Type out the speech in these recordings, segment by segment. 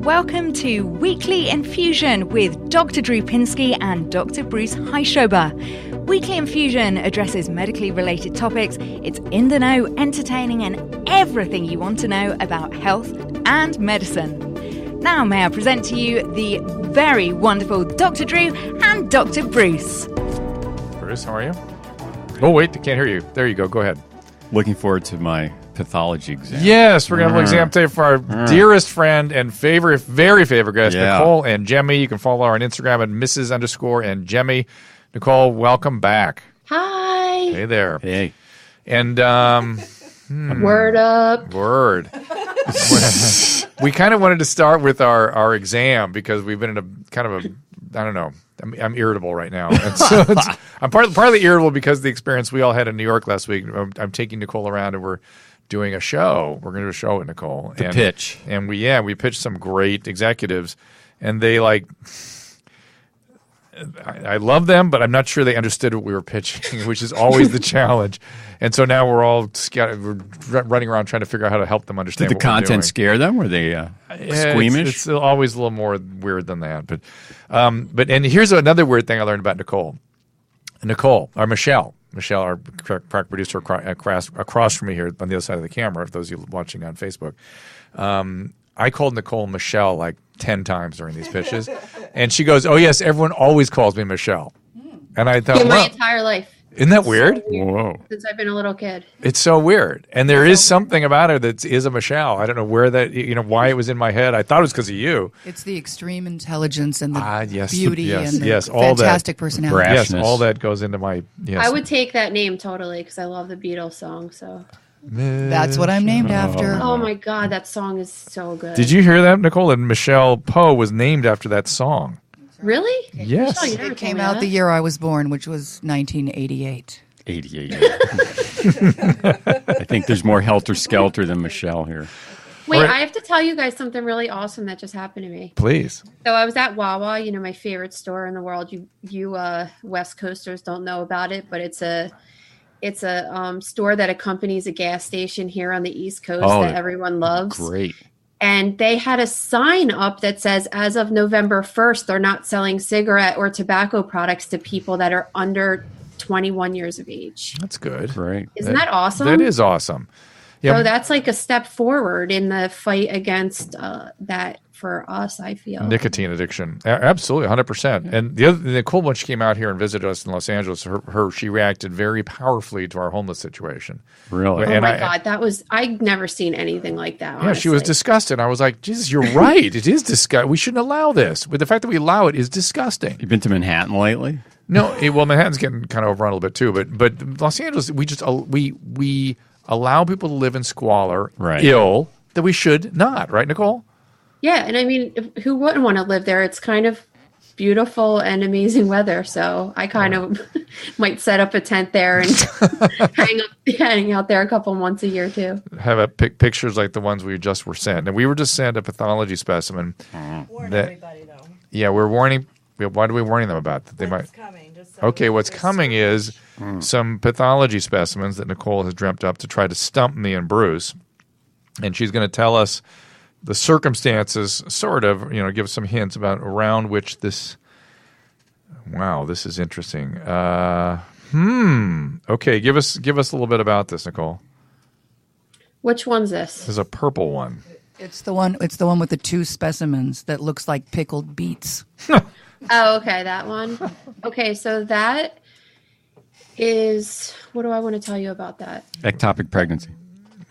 Welcome to Weekly Infusion with Dr. Drew Pinsky and Dr. Bruce Heischober. Weekly Infusion addresses medically related topics. It's in the know, entertaining, and everything you want to know about health and medicine. Now may I present to you the very wonderful Dr. Drew and Dr. Bruce. Bruce, how are you? Oh, wait, I can't hear you. There you go. Go ahead. Looking forward to my pathology exam. Yes, we're going to have an exam today for our dearest friend and very favorite guest, Nicole Angemi. You can follow her on Instagram at Mrs._Angemi. Nicole, welcome back. Hi. Hey there. Hey. And Word up. Word. We kind of wanted to start with our exam because we've been in a kind of a, I don't know, I'm irritable right now. And so I'm partly irritable because of the experience we all had in New York last week. I'm taking Nicole around and we're doing a show. We're going to do a show with Nicole. The pitch. And we pitched some great executives, and they I love them, but I'm not sure they understood what we were pitching, which is always the challenge. And so now we're all we're running around trying to figure out how to help them understand Did the what content scare them? Were they squeamish? It's always a little more weird than that. But and here's another weird thing I learned about Nicole. Michelle, our crack producer across from me here on the other side of the camera, for those of you watching on Facebook. I called Nicole Michelle like 10 times during these pitches. And she goes, "Oh, yes, everyone always calls me Michelle." And I thought, My entire life. Isn't that weird? So weird? Whoa. Since I've been a little kid. It's so weird. And there is something about her that is a Michelle. I don't know where that, why it was in my head. I thought it was because of you. It's the extreme intelligence and the yes, beauty and the all fantastic that, personality. Yes, all that goes into my, yes. I would take that name totally because I love the Beatles song. So That's what I'm named after. oh my God, that song is so good. Did you hear that, Nicole? And Michelle Poe was named after that song. Really? Yes. Michelle, you never It came told me out that. the year I was born, which was 1988. 88. I think there's more helter-skelter than Michelle here. Wait, All right. I have to tell you guys something really awesome that just happened to me. Please. So I was at Wawa, my favorite store in the world. You West Coasters don't know about it, but it's a store that accompanies a gas station here on the East Coast that everyone loves. Great. And they had a sign up that says, as of November 1st, they're not selling cigarette or tobacco products to people that are under 21 years of age. That's good. Right. Isn't that awesome? That is awesome. Yeah. So that's like a step forward in the fight against that for us, I feel. Nicotine addiction. Absolutely, 100%. And the other, Nicole, when she came out here and visited us in Los Angeles, she reacted very powerfully to our homeless situation. Really? Oh my God, I'd never seen anything like that. Yeah, she was disgusted. I was like, Jesus, you're right. It is disgusting. We shouldn't allow this. But the fact that we allow it is disgusting. You been to Manhattan lately? No, well, Manhattan's getting kind of overrun a little bit too. But Los Angeles, we allow people to live in squalor, ill, that we should not. Right, Nicole? Yeah, and I mean, who wouldn't want to live there? It's kind of beautiful and amazing weather. So I kind of might set up a tent there and hang out there a couple months a year too. Have pictures like the ones we just were sent. And we were just sent a pathology specimen. Warn everybody though. Yeah, we're warning. What are we warning them about? That they might. Coming, just so Okay, what's coming is some pathology specimens that Nicole has dreamt up to try to stump me and Bruce. And she's going to tell us the circumstances, sort of, give us some hints about around which this. Wow, this is interesting. Okay, give us a little bit about this, Nicole. Which one's this? This is a purple one. It's the one with the two specimens that looks like pickled beets. Oh, okay, that one. Okay, so that is. What do I want to tell you about that? Ectopic pregnancy.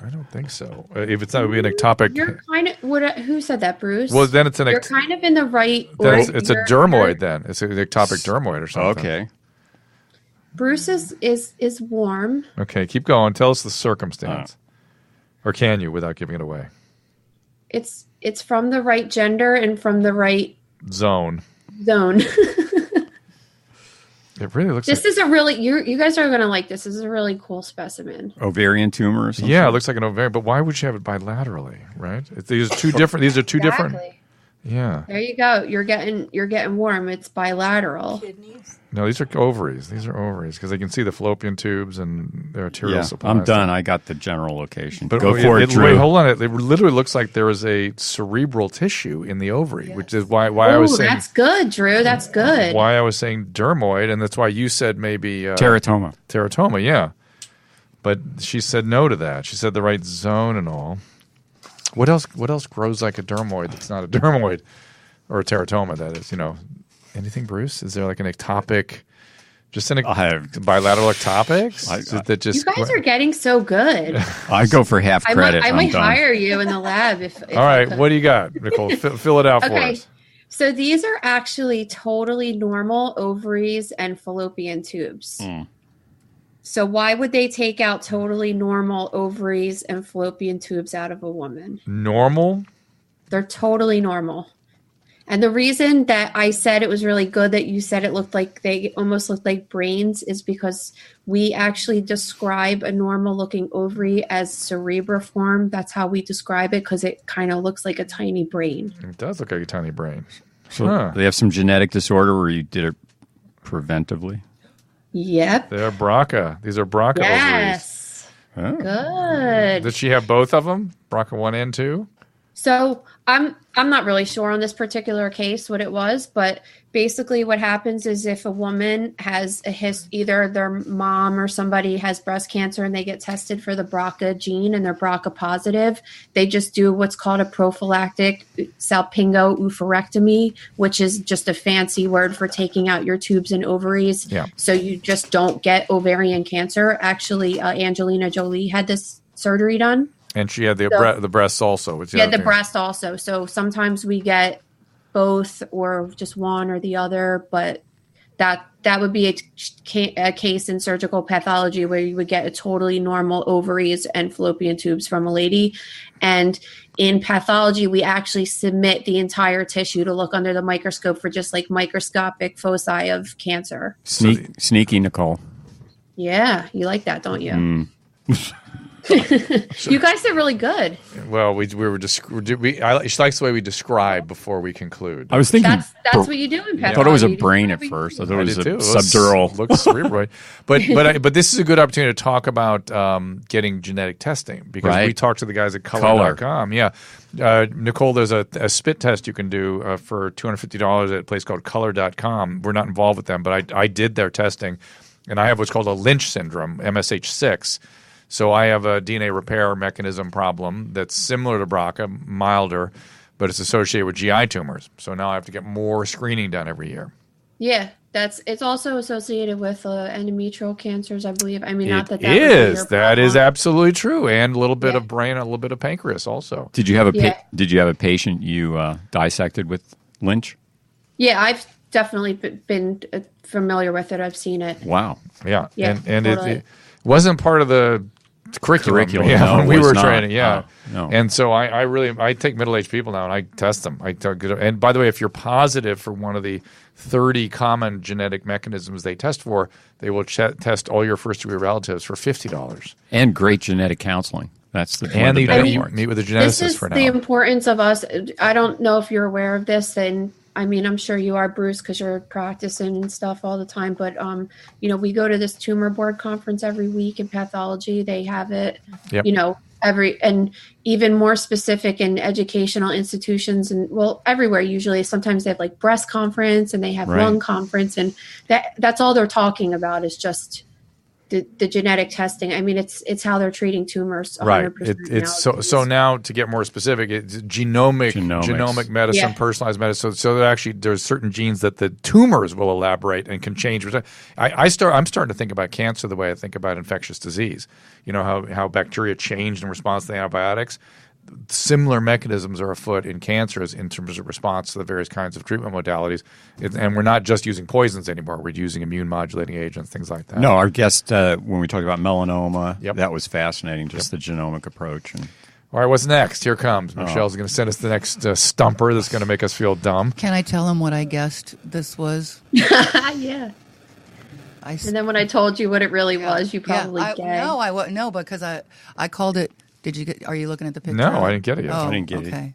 I don't think so. If it's not, it would be an ectopic. You're kind of. Who said that, Bruce? Well, then it's an. You're kind of in the right. It's a dermoid. Then it's an ectopic dermoid or something. Okay. Bruce is warm. Okay, keep going. Tell us the circumstance, or can you, without giving it away? It's from the right gender and from the right zone. It really looks. This is a really you guys are gonna like this. This is a really cool specimen. Ovarian tumor or something? Yeah, it looks like an ovarian, but why would you have it bilaterally, right? These are two different. These are two different. Yeah. There you go. You're getting warm. It's bilateral. Kidneys. No, these are ovaries. These are ovaries because they can see the fallopian tubes and their arterial Yeah, supply. I'm done. I got the general location. But Go for it, Drew. Wait, hold on. It literally looks like there is a cerebral tissue in the ovary, which is why I was saying That's good, Drew. That's good. why I was saying dermoid, and that's why you said maybe Teratoma. teratoma. Yeah, but she said no to that. She said the right zone and all. What else? What else grows like a dermoid that's not a dermoid or a teratoma? That is, anything, Bruce? Is there like an ectopic? Just an bilateral ectopics? That just You guys are getting so good. I go for half credit. I I'm might done. hire you in the lab if all right. What do you got, Nicole? Fill it out for Okay. us. So these are actually totally normal ovaries and fallopian tubes. So why would they take out totally normal ovaries and fallopian tubes out of a woman? Normal. They're totally normal. And the reason that I said it was really good that you said it looked like they almost looked like brains is because we actually describe a normal looking ovary as cerebriform. That's how we describe it because it kind of looks like a tiny brain. It does look like a tiny brain. So they have some genetic disorder where you did it preventively. Yep. They're BRCA. These are BRCA ovaries. Yes. Oh. Good. Did she have both of them? BRCA 1 and 2? So I'm not really sure on this particular case what it was, but basically what happens is if a woman has either their mom or somebody has breast cancer and they get tested for the BRCA gene and they're BRCA positive, they just do what's called a prophylactic salpingo-oophorectomy, which is just a fancy word for taking out your tubes and ovaries. Yeah. So you just don't get ovarian cancer. Actually, Angelina Jolie had this surgery done. And she had the breasts also. Yeah, the breast also. So sometimes we get both or just one or the other, but that would be a case in surgical pathology where you would get a totally normal ovaries and fallopian tubes from a lady. And in pathology, we actually submit the entire tissue to look under the microscope for just like microscopic foci of cancer. Sneaky, Nicole. Yeah, you like that, don't you? You guys did really good. Well, she likes the way we describe before we conclude. I was thinking That's what you do in pathology. I thought it was a You do brain at everything. first. I thought I it was did a too. subdural. Looks cerebroid. But this is a good opportunity to talk about getting genetic testing because Right. we talked to the guys at color.com. Yeah. Nicole, there's a spit test you can do for $250 at a place called color.com. We're not involved with them, but I did their testing, and I have what's called a Lynch syndrome, MSH6. So I have a DNA repair mechanism problem that's similar to BRCA, milder, but it's associated with GI tumors. So now I have to get more screening done every year. Yeah, it's also associated with endometrial cancers, I believe. I mean, not that It would be is. your That is problem. absolutely true, and a little bit Yeah. of brain, and a little bit of pancreas also. Did you have Yeah. Did you have a patient you dissected with Lynch? Yeah, I've definitely been familiar with it. I've seen it. Wow. Yeah, Yeah, and totally. it wasn't part of the curriculum. Yeah, no, when it we was were not. training. Yeah, Oh, no. and so I take middle-aged people now and I test them. And by the way, if you're positive for one of the 30 common genetic mechanisms they test for, they will test all your first-degree relatives for $50. And great genetic counseling. That's the And the you parts. meet with a This geneticist is for the now. importance of us. I don't know if you're aware of this, and I mean, I'm sure you are, Bruce, because you're practicing and stuff all the time. But we go to this tumor board conference every week in pathology. They have it, Yep. and even more specific in educational institutions and everywhere. Usually, sometimes they have like breast conference and they have Right. lung conference, and that's all they're talking about is just the genetic testing. I mean, it's how they're treating tumors. 100% Right. It's nowadays. so now to get more specific, it's genomic medicine, Yeah. personalized medicine. So that actually there's certain genes that the tumors will elaborate and can change. I'm starting to think about cancer the way I think about infectious disease. You know how bacteria changed in response to the antibiotics. Similar mechanisms are afoot in cancers in terms of response to the various kinds of treatment modalities. And we're not just using poisons anymore. We're using immune modulating agents, things like that. No, our guest, when we talked about melanoma, Yep. that was fascinating, just the genomic approach. And All right, what's next? Here comes. Michelle's going to send us the next stumper that's going to make us feel dumb. Can I tell him what I guessed this was? Yeah. I And then when I told you what it really was, you probably I, gagged. no, because I called it. Did you get? Are you looking at the picture? No, I didn't get it yet. Oh, I didn't get it. okay.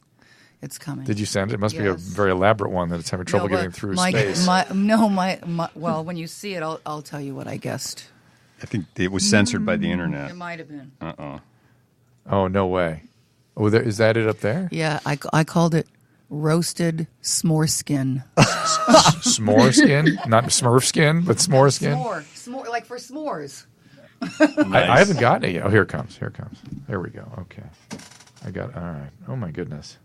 It's coming. Did you send it? It must be a Yes. very elaborate one that it's having trouble No, but getting through my, space. Well, when you see it, I'll tell you what I guessed. I think it was censored by the internet. It might have been. Oh, no way. Oh, is that it up there? Yeah, I called it roasted s'more skin. S'more skin? Not Smurf skin, but s'more skin? S'more, like for s'mores. I haven't gotten it yet. Oh, here it comes. Here it comes. There we go. Okay. I got all right. Oh, my goodness.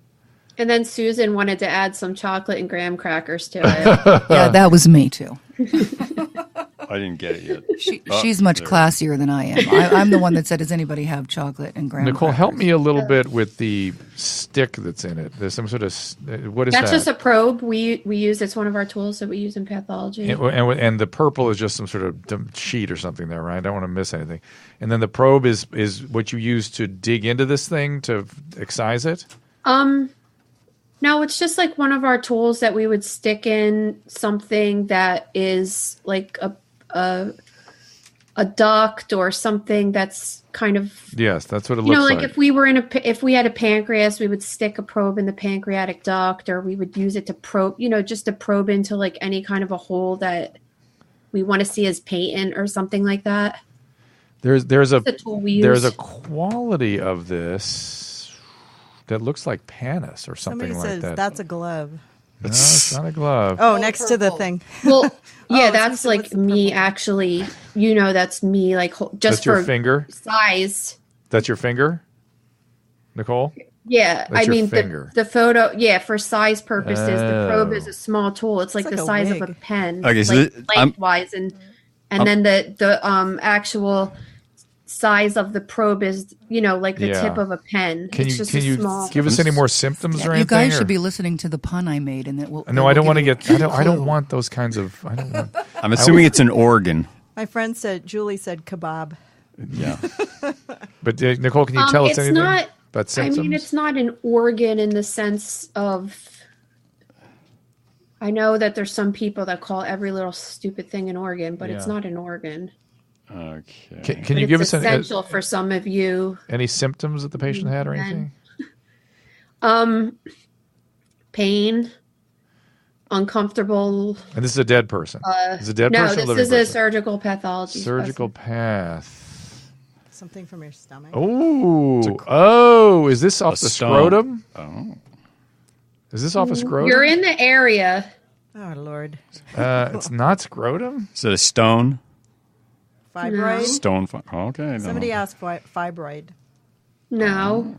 And then Susan wanted to add some chocolate and graham crackers to it. Yeah, that was me too. I didn't get it yet. She's much classier than I am. I'm the one that said, "Does anybody have chocolate and graham Nicole, crackers?" help me a little bit with the stick that's in it. There's some sort of what is That's that? just a probe we use. It's one of our tools that we use in pathology. And the purple is just some sort of sheet or something there, right? I don't want to miss anything. And then the probe is what you use to dig into this thing to excise it. No, it's just like one of our tools that we would stick in something that is like a duct or something that's kind of, Yes, that's what it you looks know, like like. if we were if we had a pancreas, we would stick a probe in the pancreatic duct, or we would use it to probe, you know, just to probe into like any kind of a hole that we want to see as patent or something like that. There's a the tool we there's a use. quality of this that looks like Panis or something Somebody like says that. that's a glove. No, it's not a glove. Oh, next to the thing. Well, yeah, Oh, that's so like what's the me purple? actually, you know, that's me like just That's your for finger. size. That's your finger, Nicole. Yeah, That's I your mean finger. the photo. Yeah, for size purposes, the probe is Oh. a small tool. It's like like the a size of a wig. pen, Okay, so like I'm- lengthwise, and then the actual size of the probe is, you know, like the Yeah. tip of a pen. Can it's you just can a you small. give us any more symptoms or anything? You guys or- should be listening to the pun I made, and it will. No, I don't want to get. I don't want those kinds of. I don't want. I'm assuming it's an organ. My friend said, Julie said kebab. Yeah. But Nicole, can you tell us It's anything not. about symptoms? I mean, it's not an organ in the sense of. I know that there's some people that call every little stupid thing an organ, but it's Yeah. not an organ. Okay. Can But you give it's us essential for some of you. any symptoms that the patient had or anything? Pain, uncomfortable. And this is a dead person. Is a dead No, person? this living is a person? surgical pathology. Surgical specimen. path. Something from your stomach. Oh, is this off the stone. scrotum? Oh. Is this off a scrotum? You're in the area. Oh, Lord. It's not scrotum. Is it a stone? Fibroid? Stone. Okay. no. Somebody asked fibroid. No.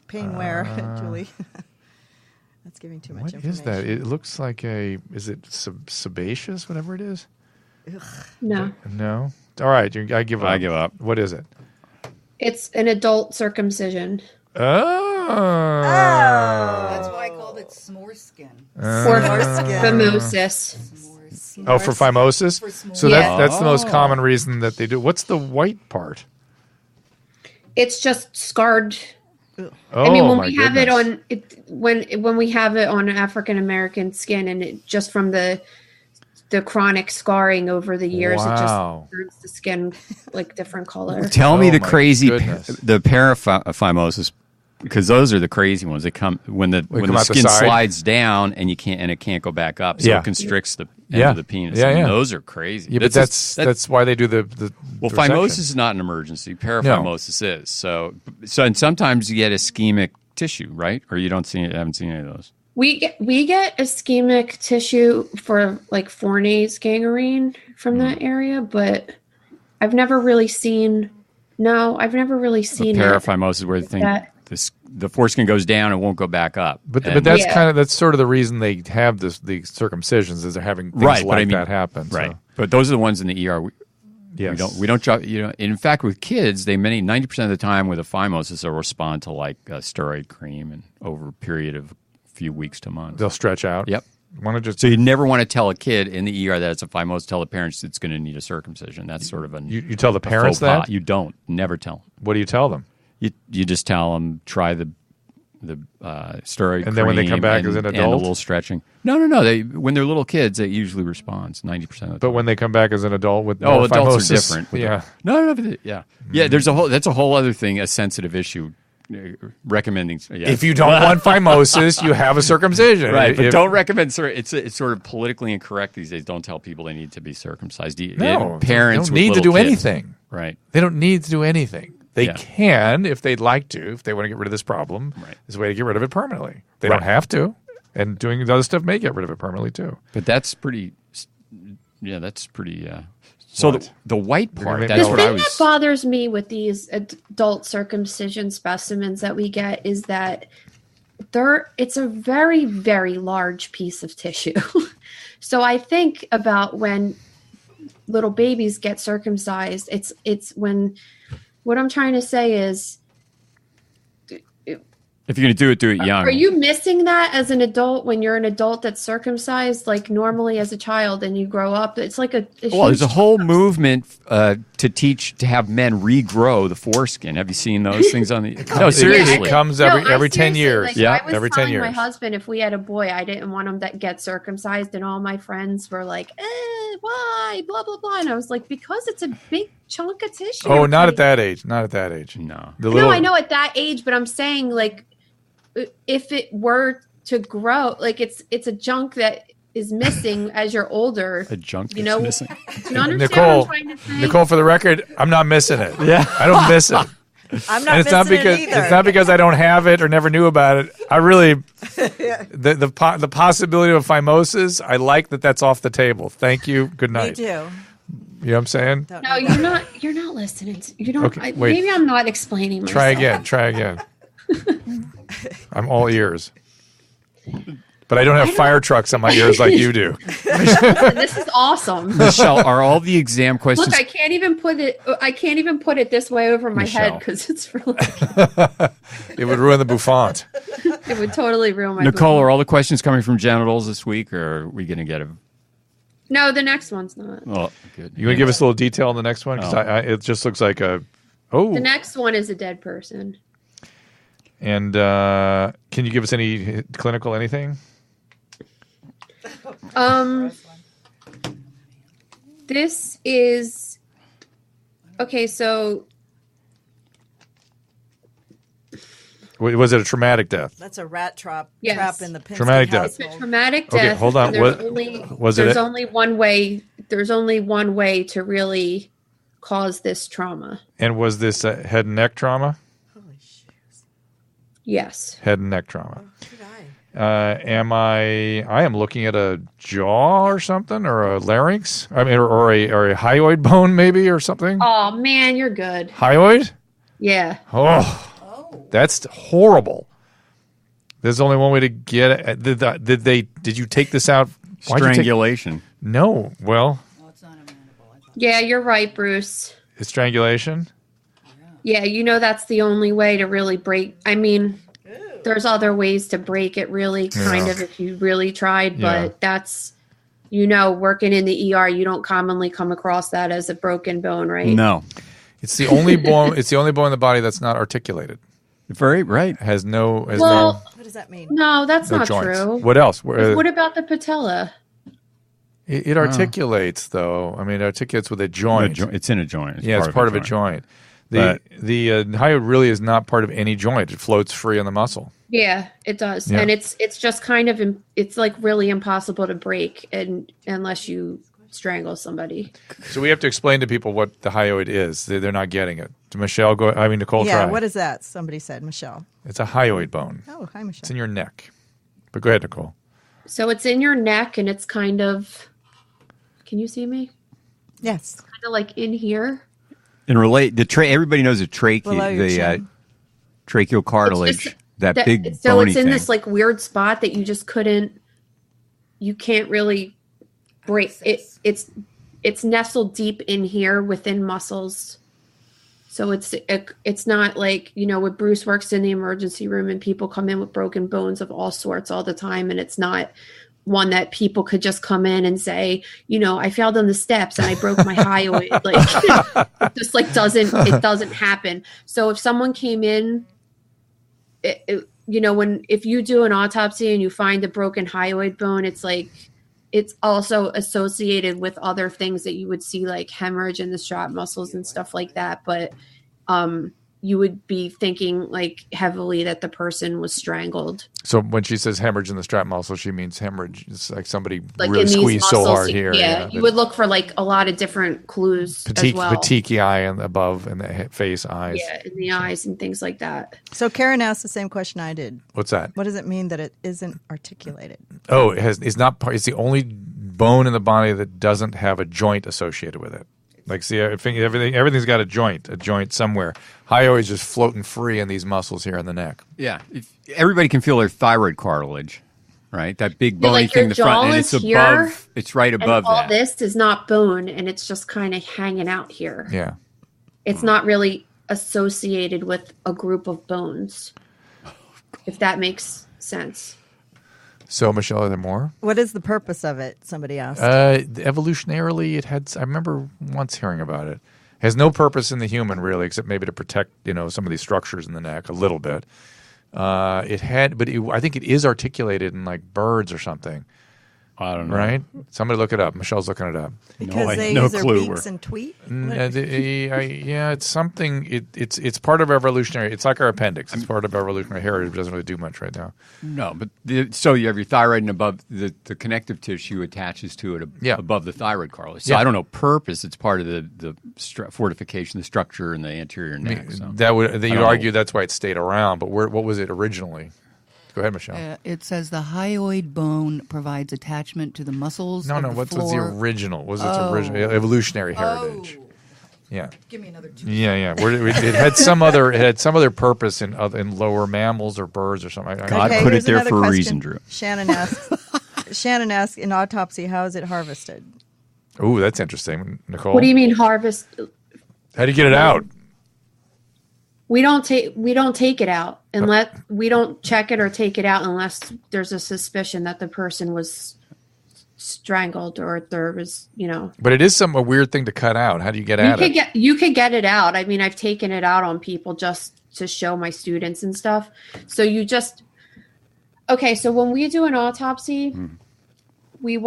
Pain where, Julie? That's giving too much What information. is that? It looks like a. Is it sebaceous? Whatever it is. No. No. All right. I give up. I give up. What is it? It's an adult circumcision. Oh. That's why I called it s'more skin. For skin. phimosis. Oh, for phimosis. So Yeah. that's the most common reason that they do. What's the white part? It's just scarred. Oh, I mean, when my we have it goodness. on it, when we have it on African American skin, and it just from the chronic scarring over the years, Wow. it just turns the skin like different color. Tell me Oh, the my crazy, goodness. the paraphimosis, because those are the crazy ones. They come when the come out the skin side? slides down and it can't go back up, so Yeah. it constricts the end Yeah. of the penis. Yeah, I mean, yeah. those are crazy. Yeah, but that's why they do the well, resection. phimosis is not an emergency. Paraphimosis is. So and sometimes you get ischemic tissue, right? Or you haven't seen any of those. We get ischemic tissue for like Fournier's gangrene from that area, but I've never really seen. No, I've never really seen it. Paraphimosis, where the foreskin goes down and won't go back up. But And- that's Yeah. that's sort of the reason they have the circumcisions is they're having things right, like but I mean, that happen. right. So, But those are the ones in the ER. yes. We don't in fact with kids, 90% of the time with a phimosis they'll respond to like a steroid cream and over a period of a few weeks to months. They'll stretch out. Yep. Want to just So you never want to tell a kid in the ER that it's a phimosis. Tell the parents it's going to need a circumcision. That's sort of you tell the a parents faux pas. that? You don't. Never tell them. What do you tell them? You just tell them try the steroid And then when they cream come back as an and a adult? little stretching. No. When they're little kids, it usually responds 90% of the time. But when they come back as an adult with Oh, more adults phimosis, are different. Yeah. No. Yeah. There's that's a whole other thing, a sensitive issue recommending. Yeah. If you don't want phimosis, you have a circumcision. Right, but If- don't recommend. It's sort of politically incorrect these days. Don't tell people they need to be circumcised. No, Parents they don't need to do kids. anything. Right. They don't need to do anything. They Yeah. can if they'd like to, if they want to get rid of this problem. Right. There's a way to get rid of it permanently. They Right. don't have to. And doing the other stuff may get rid of it permanently too. But that's pretty. Yeah, that's pretty. So What? the white You're part. gonna make That's me what all I thing was. that bothers me with these adult circumcision specimens that we get is that it's a very, very large piece of tissue. So I think about when little babies get circumcised, it's when what I'm trying to say is, If you're going to do it young. are you missing that as an adult when you're an adult that's circumcised like normally as a child and you grow up? It's like a Well, there's a huge- whole movement to have men regrow the foreskin. Have you seen those things on the? No, seriously. It comes No, every 10 seriously, years. like, Yeah, I was every 10 telling my years. husband if we had a boy, I didn't want him to get circumcised, and all my friends were like, "Why?" Blah blah blah, and I was like, "Because it's a big chunk of tissue." Oh, not Like, at that age. Not at that age. No. The No, I know at that age, but I'm saying like, if it were to grow, like it's a junk that is missing as you're older. A junk You that's know, missing. Do you understand Nicole, what I'm trying to say? Nicole, for the record, I'm not missing it. Yeah. I don't miss it. I'm not And it's not missing because it either. it's not because I don't have it or never knew about it. I really the possibility of phimosis. I like that that's off the table. Thank you. Good Me night. too. You know what I'm saying? Don't No, know. you're not listening. You don't. Okay, wait. Maybe I'm not explaining myself. Try again. I'm all ears, but I don't have fire trucks on my ears like you do. This is awesome. Michelle, are all the exam questions? Look, I can't even put it this way over my Michelle. head because it's really. It would ruin the bouffant. It would totally ruin my. Nicole, booty. are all the questions coming from genitals this week, or are we going to get them? No, the next one's not. Oh, good. You want to give us a little detail on the next one? Because it just looks like a. Oh, The next one is a dead person. and can you give us any clinical anything? This is okay. So Was it a traumatic death? That's a rat trap Yes. in the Pinsky Traumatic death. it's a household. traumatic Okay, death. hold on. and there's What- only, was it there's a- only one way. There's only one way to really cause this trauma. And was this a head and neck trauma? Holy shit. Head Yes. and neck trauma. Good eye. I am looking at a jaw or something, or a larynx. I mean, or a hyoid bone maybe, or something. Oh man, you're good. Hyoid. Yeah. Oh, that's horrible. There's only one way to get it. Did you take this out? Why'd you take- Strangulation. No. Well, Yeah, you're right, Bruce. it's strangulation. Yeah, that's the only way to really break. I mean, there's other ways to break it really kind Yeah. of if you really tried, Yeah. but that's working in the ER, you don't commonly come across that as a broken bone, right? No. It's the only bone. It's the only bone in the body that's not articulated. Very right. Has no. Has Well, What does that mean? no, that's no not joints. true. What else? What about the patella? It articulates, though. I mean, it articulates with a joint. It's in a joint. Yeah, it's part of a joint. The hyoid really is not part of any joint. It floats free on the muscle. Yeah, it does. Yeah. And it's just kind of it's like really impossible to break unless you strangle somebody. So we have to explain to people what the hyoid is. They're not getting it. Nicole, Yeah, try. what is that? Somebody said, Michelle. It's a hyoid bone. Oh, hi, Michelle. It's in your neck. But go ahead, Nicole. So it's in your neck and it's kind of, can you see me? Yes. Kind of like in here. And everybody knows the Below your chin. tracheal cartilage, It's just that big so bony it's in thing. this like weird spot that you can't really break it. It's nestled deep in here within muscles. So it's not like, when Bruce works in the emergency room and people come in with broken bones of all sorts all the time. And it's not one that people could just come in and say, I fell down the steps and I broke my hyoid. Like it just like it doesn't happen. So if someone came in, if you do an autopsy and you find a broken hyoid bone, it's like, it's also associated with other things that you would see like hemorrhage in the strap muscles and stuff like that. But you would be thinking like heavily that the person was strangled. So when she says hemorrhage in the strap muscle, she means hemorrhage. It's like somebody Like really in these squeezed so muscles, hard here. Yeah, you would look for like a lot of different clues as well. Petechiae eye and above, and the face, eyes. Yeah, in the eyes and things like that. So Karen asked the same question I did. What's that? What does it mean that it isn't articulated? Oh, it's not part. It's the only bone in the body that doesn't have a joint associated with it. Like, see, I think everything's got a joint somewhere. Hyoid is just floating free in these muscles here in the neck. Yeah, everybody can feel their thyroid cartilage, right? That big bony like thing in your the front, and jaw it's is here, above. It's right above and all that. this is not bone, and it's just kind of hanging out here. Yeah. It's not really associated with a group of bones, if that makes sense. So, Michelle, are there more? What is the purpose of it? Somebody asked. Evolutionarily, it had. I remember once hearing about it. It has no purpose in the human, really, except maybe to protect, some of these structures in the neck a little bit. I think it is articulated in like birds or something. I don't know. Right? Somebody look it up. Michelle's looking it up. Because they no use their clue beaks and tweet? Yeah, it's something. It's part of evolutionary. It's like our appendix. It's part of evolutionary heritage. It doesn't really do much right now. No, but so you have your thyroid, and above the connective tissue attaches to it above the thyroid cartilage. So I don't know purpose. It's part of the fortification, the structure in the anterior neck. So. You'd argue that's why it stayed around. But what was it originally? Go ahead, Michelle. It says the hyoid bone provides attachment to the muscles. No. What's the original? What's its original evolutionary heritage? Yeah. Give me another two. Yeah. It had some other. It had some other purpose in lower mammals or birds or something. God put it there for a reason, Drew. Shannon asks, in autopsy, how is it harvested? Ooh, that's interesting, Nicole. What do you mean harvest? How do you get it out? We don't take it out unless we don't check it or take it out unless there's a suspicion that the person was strangled or there was, But it is a weird thing to cut out. How do you get at it? You could get it out. I mean, I've taken it out on people just to show my students and stuff. So so when we do an autopsy, we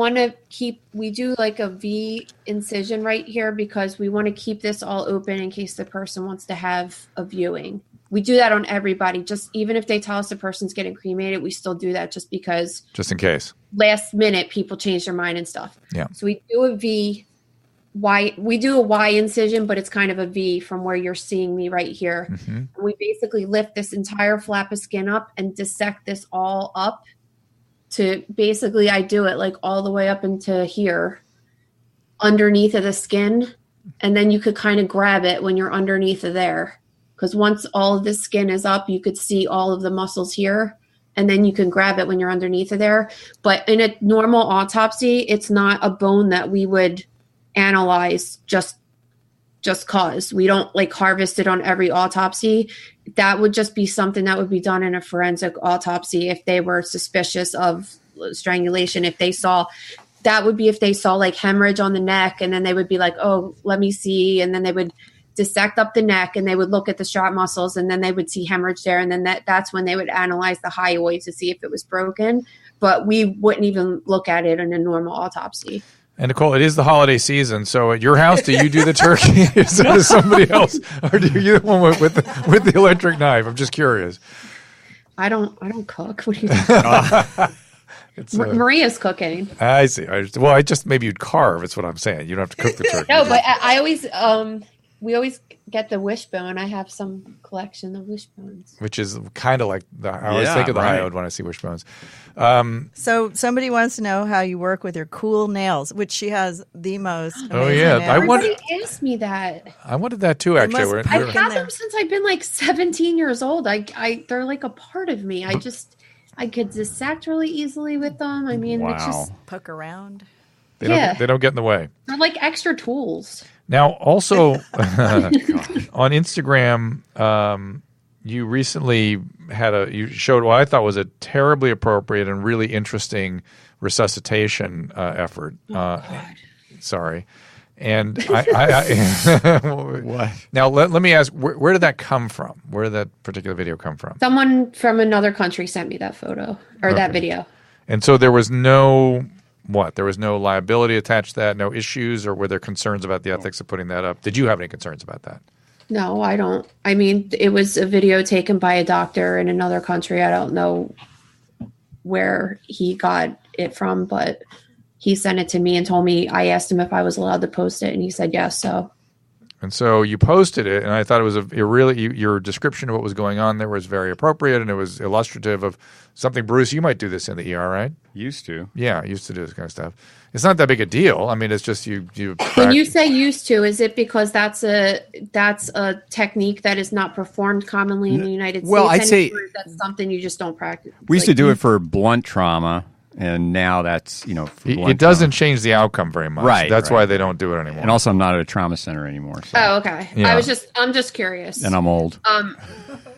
do like a V incision right here because we want to keep this all open in case the person wants to have a viewing. We do that on everybody. Just even if they tell us the person's getting cremated, we still do that just because. Just in case. Last minute, people change their mind and stuff. Yeah. So we do a Y incision, but it's kind of a V from where you're seeing me right here. Mm-hmm. And we basically lift this entire flap of skin up and dissect this all up. To basically, I do it like all the way up into here, underneath of the skin. And then you could kind of grab it when you're underneath of there. Because once all of the skin is up, you could see all of the muscles here. And then you can grab it when you're underneath of there. But in a normal autopsy, it's not a bone that we would analyze just cause. We don't like harvest it on every autopsy. That would just be something that would be done in a forensic autopsy if they were suspicious of strangulation. If they saw like hemorrhage on the neck, and then they would be like, oh, let me see. And then they would dissect up the neck and they would look at the strap muscles and then they would see hemorrhage there. And then that's when they would analyze the hyoid to see if it was broken. But we wouldn't even look at it in a normal autopsy. And Nicole, it is the holiday season, so at your house, do you do the turkey instead of somebody else, or do you the one with the electric knife? I'm just curious. I don't cook. What do you think? Maria's cooking. I see. Maybe you'd carve. That's what I'm saying. You don't have to cook the turkey. No, but I always we always get the wishbone. I have some collection of wishbones, which is kind of like I always think of the hyoid when I see wishbones. So somebody wants to know how you work with your cool nails, which she has the most. Oh yeah, nails. Everybody asked me that. I wanted that too. Actually, I've had them since I've been like 17 years old. They're like a part of me. I could dissect really easily with them. I mean, it's just poke around. They don't get in the way. They're like extra tools. Now, also on Instagram, you recently you showed what I thought was a terribly appropriate and really interesting resuscitation effort. Sorry. And what? Now let me ask, where did that come from? Where did that particular video come from? Someone from another country sent me that photo or that video. And so there was no liability attached to that, no issues, or were there concerns about the ethics of putting that up? Did you have any concerns about that? No, I don't. I mean, it was a video taken by a doctor in another country. I don't know where he got it from, but he sent it to me and told me, I asked him if I was allowed to post it, and he said yes. And so you posted it, and I thought it was your description of what was going on there was very appropriate, and it was illustrative of something. Bruce, you might do this in the ER, right? Used to. Yeah, I used to do this kind of stuff. It's not that big a deal. I mean, it's just you. When you say used to, is it because that's a technique that is not performed commonly in the United States? Well, I'd say that's something you just don't practice. We used to do it for blunt trauma, and now that's it doesn't change the outcome very much. Right. That's why they don't do it anymore. And also, I'm not at a trauma center anymore. So. Oh, okay. Yeah. I'm just curious. And I'm old.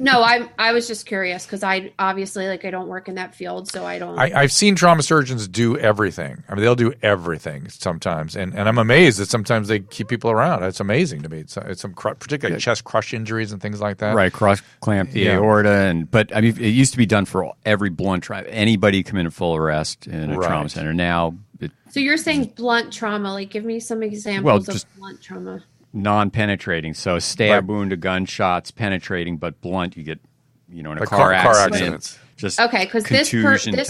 No, I was just curious because I obviously I don't work in that field, so I don't. I've seen trauma surgeons do everything. I mean, they'll do everything sometimes, and I'm amazed that sometimes they keep people around. It's amazing to me. It's some particularly chest crush injuries and things like that. Right, cross clamp the aorta, but I mean, it used to be done for every blunt trauma. Anybody come in full arrest in a trauma center. Now, so you're saying blunt trauma? Like, give me some examples of blunt trauma. Non-penetrating, so stab wound to gunshots, penetrating but blunt. You get, in a car accident. Just okay, because this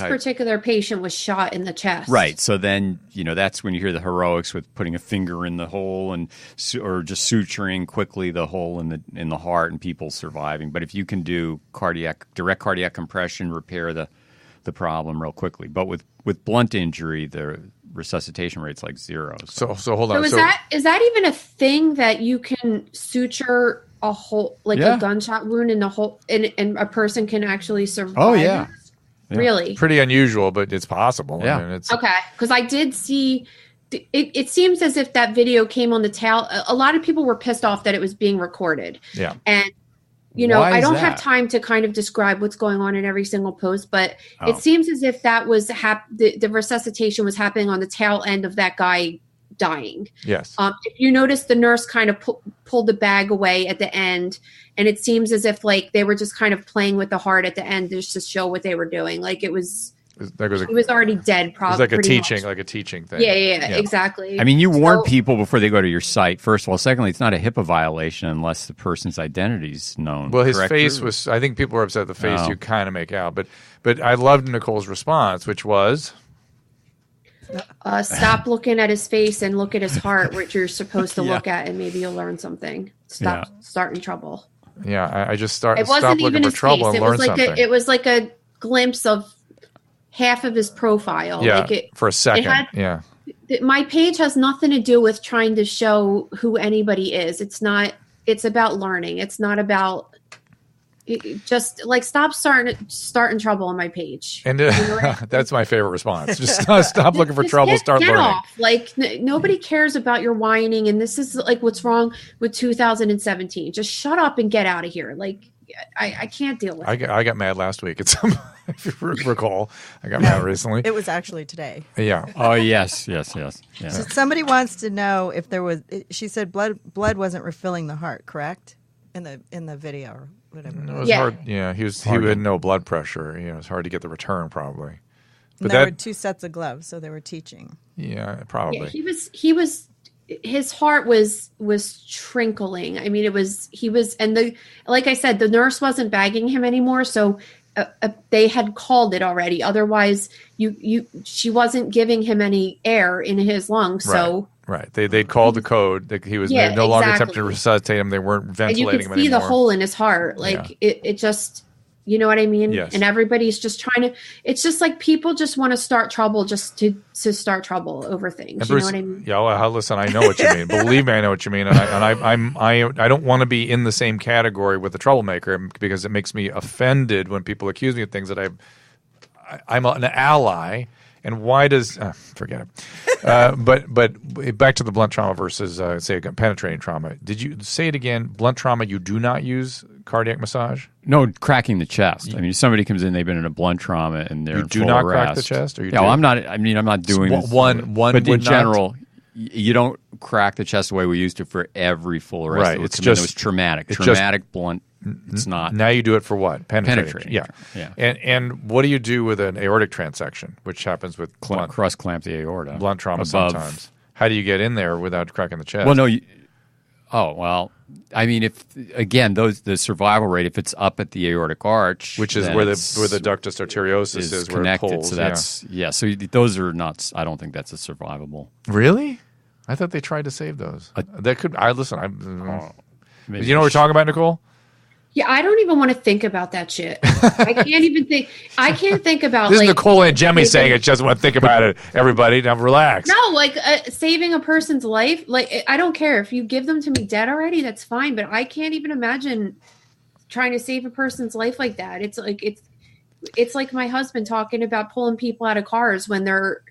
particular patient was shot in the chest. Right. So then, that's when you hear the heroics with putting a finger in the hole or just suturing quickly the hole in the heart and people surviving. But if you can do direct cardiac compression, repair the problem real quickly. But with blunt injury, the resuscitation rate's like 0. So hold on. So is that even a thing that you can suture a hole, a gunshot wound in the hole, and a person can actually survive? Oh yeah. Really? Pretty unusual, but it's possible. Yeah. I mean, okay, because I did see. It seems as if that video came on the tail. A lot of people were pissed off that it was being recorded. Yeah. And I don't have time to kind of describe what's going on in every single post, but it seems as if that was the resuscitation was happening on the tail end of that guy dying. Yes. If you notice, the nurse kind of pulled the bag away at the end, and it seems as if they were just kind of playing with the heart at the end just to show what they were doing. Like it was already dead. Probably it was like a teaching thing. Yeah, exactly. I mean, you warn people before they go to your site. First of all, secondly, it's not a HIPAA violation unless the person's identity is known. Well, his face was. I think people were upset at the face. You kind of make out, but I loved Nicole's response, which was. Stop looking at his face and look at his heart, which you're supposed to look at, and maybe you'll learn something. Stop starting trouble. Yeah, I just It wasn't stop even looking for his trouble face. and learn something. It was like a glimpse of half of his profile. Yeah, for a second. My page has nothing to do with trying to show who anybody is. It's not. It's about learning. It's not about. Just stop starting trouble on my page. And that's my favorite response. Just stop looking for trouble. Start get learning. Off. Nobody cares about your whining, and this is what's wrong with 2017. Just shut up and get out of here. I can't deal with it. I got mad last week. If you recall, I got mad recently. It was actually today. Yeah. Oh yes. Yeah. So somebody wants to know if there was. She said blood wasn't refilling the heart, correct? In the video or whatever. It was hard. Yeah, he had no blood pressure. It's hard to get the return probably. But there were 2 sets of gloves, so they were teaching. Yeah, probably. Yeah, he was. His heart was trickling. I mean, and like I said, the nurse wasn't bagging him anymore, so they had called it already. Otherwise, she wasn't giving him any air in his lungs. Right. So right, they'd called the code. He was no longer attempting to resuscitate him. They weren't ventilating him anymore. And you could see the hole in his heart. It just. You know what I mean? Yes. And everybody's just trying to. It's just people just want to start trouble just to start trouble over things. And Bruce, you know what I mean? Yeah, well, listen, I know what you mean. Believe me, I know what you mean. And I don't want to be in the same category with the troublemaker because it makes me offended when people accuse me of things that I'm an ally. And why does forget it? But back to the blunt trauma versus say penetrating trauma. Did you say it again? Blunt trauma, you do not use cardiac massage? No, cracking the chest. I mean, if somebody comes in, they've been in a blunt trauma, and they're you in do full not arrest. crack the chest, or you? No, do? I'm not. I mean, I'm not doing this. One, but in general, not? You don't crack the chest the way we used to for every full arrest. Right, It was traumatic. Traumatic blunt. It's not. Now you do it for what? Penetrating. Yeah. And what do you do with an aortic transection, which happens with cross clamp the aorta, blunt trauma sometimes? How do you get in there without cracking the chest? Well, no. Oh, well, I mean, if again, the survival rate, if it's up at the aortic arch, which is where the ductus arteriosus is where it connected. pulls. So that's so those are not. I don't think that's a survivable. Really? I thought they tried to save those. That could. Listen. Maybe You know what we're talking about, Nicole? Yeah, I don't even want to think about that shit. I can't even think. I can't think about This like, is Nicole Angemi saying it. She doesn't want to think about it. Everybody, now relax. No, like saving a person's life. Like I don't care if you give them to me dead already. That's fine, but I can't even imagine trying to save a person's life like that. It's like my husband talking about pulling people out of cars when they're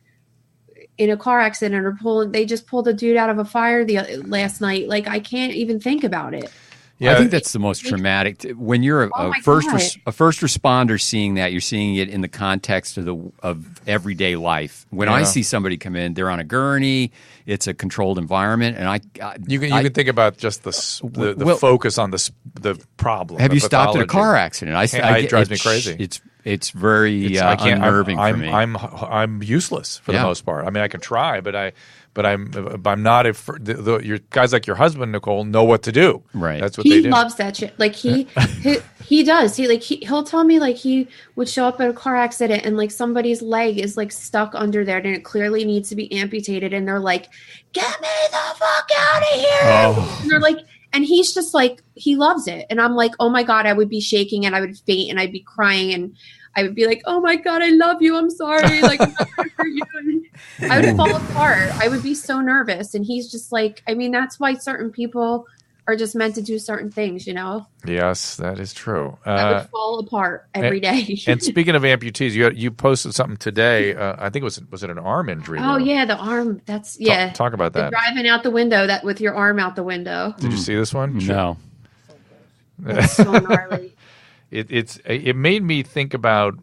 in a car accident or they just pulled a dude out of a fire last night. Like I can't even think about it. Yeah, I think that's the most traumatic. When you're a first responder seeing that, you're seeing it in the context of everyday life. When I see somebody come in, they're on a gurney. It's a controlled environment, and you can think about just the focus on the problem. Have you stopped at a car accident? It drives me crazy. It's very unnerving for me. I'm useless for the most part. I mean, I can try, but I'm not. Your guys like your husband, Nicole, know what to do. Right. That's what they do. He loves that shit. Like he does. He'll tell me like he would show up at a car accident and like somebody's leg is like stuck under there and it clearly needs to be amputated and they're like, "Get me the fuck out of here!" Oh. And they're like, and he's just like, he loves it. And I'm like, oh my God, I would be shaking and I would faint and I'd be crying and I would be like, oh my God, I love you. I'm sorry. Like, I'm not gonna hurt you. And I would fall apart. I would be so nervous. And he's just like, I mean, that's why certain people are just meant to do certain things, you know? Yes, that is true. I would fall apart every day. And speaking of amputees, you posted something today. I think was it an arm injury? Oh, yeah, the arm. That's, yeah. Talk about that. Driving out the window with your arm out the window. Did you see this one? No. That's so gnarly. It made me think about.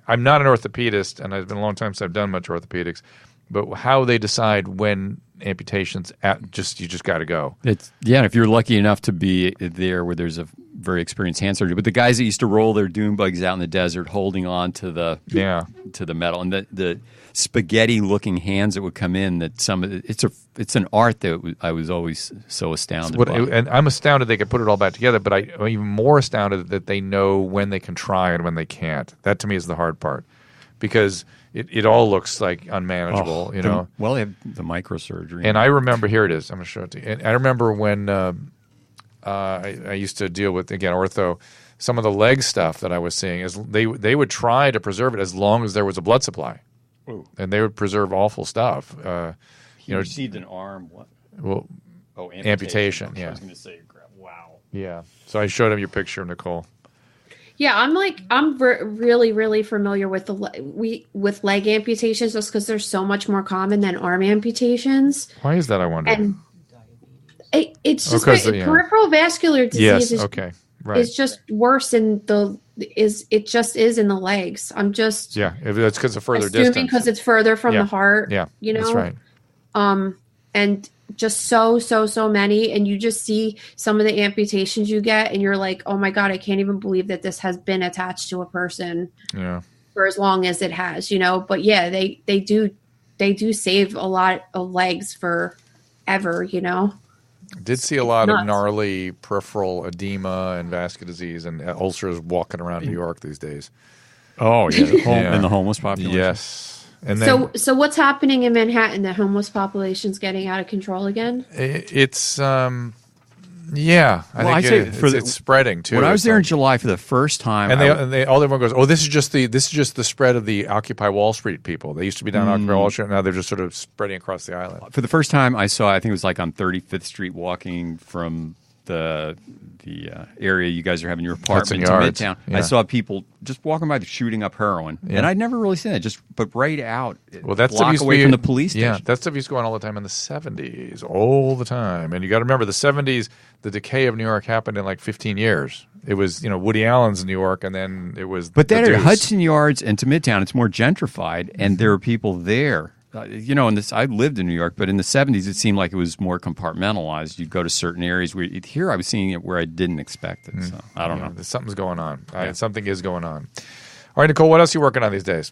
I'm not an orthopedist, and it's been a long time since I've done much orthopedics, but how they decide when amputations you just got to go. If you're lucky enough to be there where there's a very experienced hand surgeon, but the guys that used to roll their dune bugs out in the desert, holding on to the metal, and the spaghetti looking hands that would come in, it's an art that I was always so astounded by. And I'm astounded they could put it all back together, but I'm even more astounded that they know when they can try and when they can't. That to me is the hard part, because it all looks like unmanageable, you know. Well, they have the microsurgery. And I remember, here it is. I'm going to show it to you. And I remember when I used to deal with, again, ortho, some of the leg stuff that I was seeing is they would try to preserve it as long as there was a blood supply. Ooh. And they would preserve awful stuff. He received an arm. What? Well, amputation. Yeah. I was going to say, wow. Yeah. So I showed him your picture, Nicole. Yeah, I'm really, really familiar with with leg amputations just because they're so much more common than arm amputations. Why is that, I wonder? And it's just peripheral vascular disease. Yes. Okay. Right. Is just worse in it just is in the legs. I'm just it's because of further distance, because it's further from the heart. Yeah, you know, that's right. And just so many, and you just see some of the amputations you get, and you're like, oh my God, I can't even believe that this has been attached to a person for as long as it has, you know. But yeah, they do save a lot of legs forever, you know. Did see a lot of gnarly peripheral edema and vascular disease and ulcers walking around New York these days. Oh yeah, in the homeless population. Yes. And then, so what's happening in Manhattan? The homeless population's getting out of control again? It's I think it's spreading too. When I was there in July for the first time, and everyone goes, "Oh, this is just the spread of the Occupy Wall Street people. They used to be down Occupy Wall Street, now they're just sort of spreading across the island." For the first time, I think it was like on 35th Street, walking from the area you guys are having your apartment to Midtown. Yeah. I saw people just walking by shooting up heroin, and I'd never really seen it. But right out, that's block away from the police station. Yeah, that stuff used to go on all the time in the 70s, all the time. And you got to remember, the 70s, the decay of New York happened in like 15 years. It was, Woody Allen's New York, and then it was. But then at Hudson Yards and to Midtown, it's more gentrified, and there are people there. I lived in New York, but in the 70s, it seemed like it was more compartmentalized. You'd go to certain areas where here I was seeing it where I didn't expect it. So I don't know. Something's going on. Something is going on. All right, Nicole, what else are you working on these days?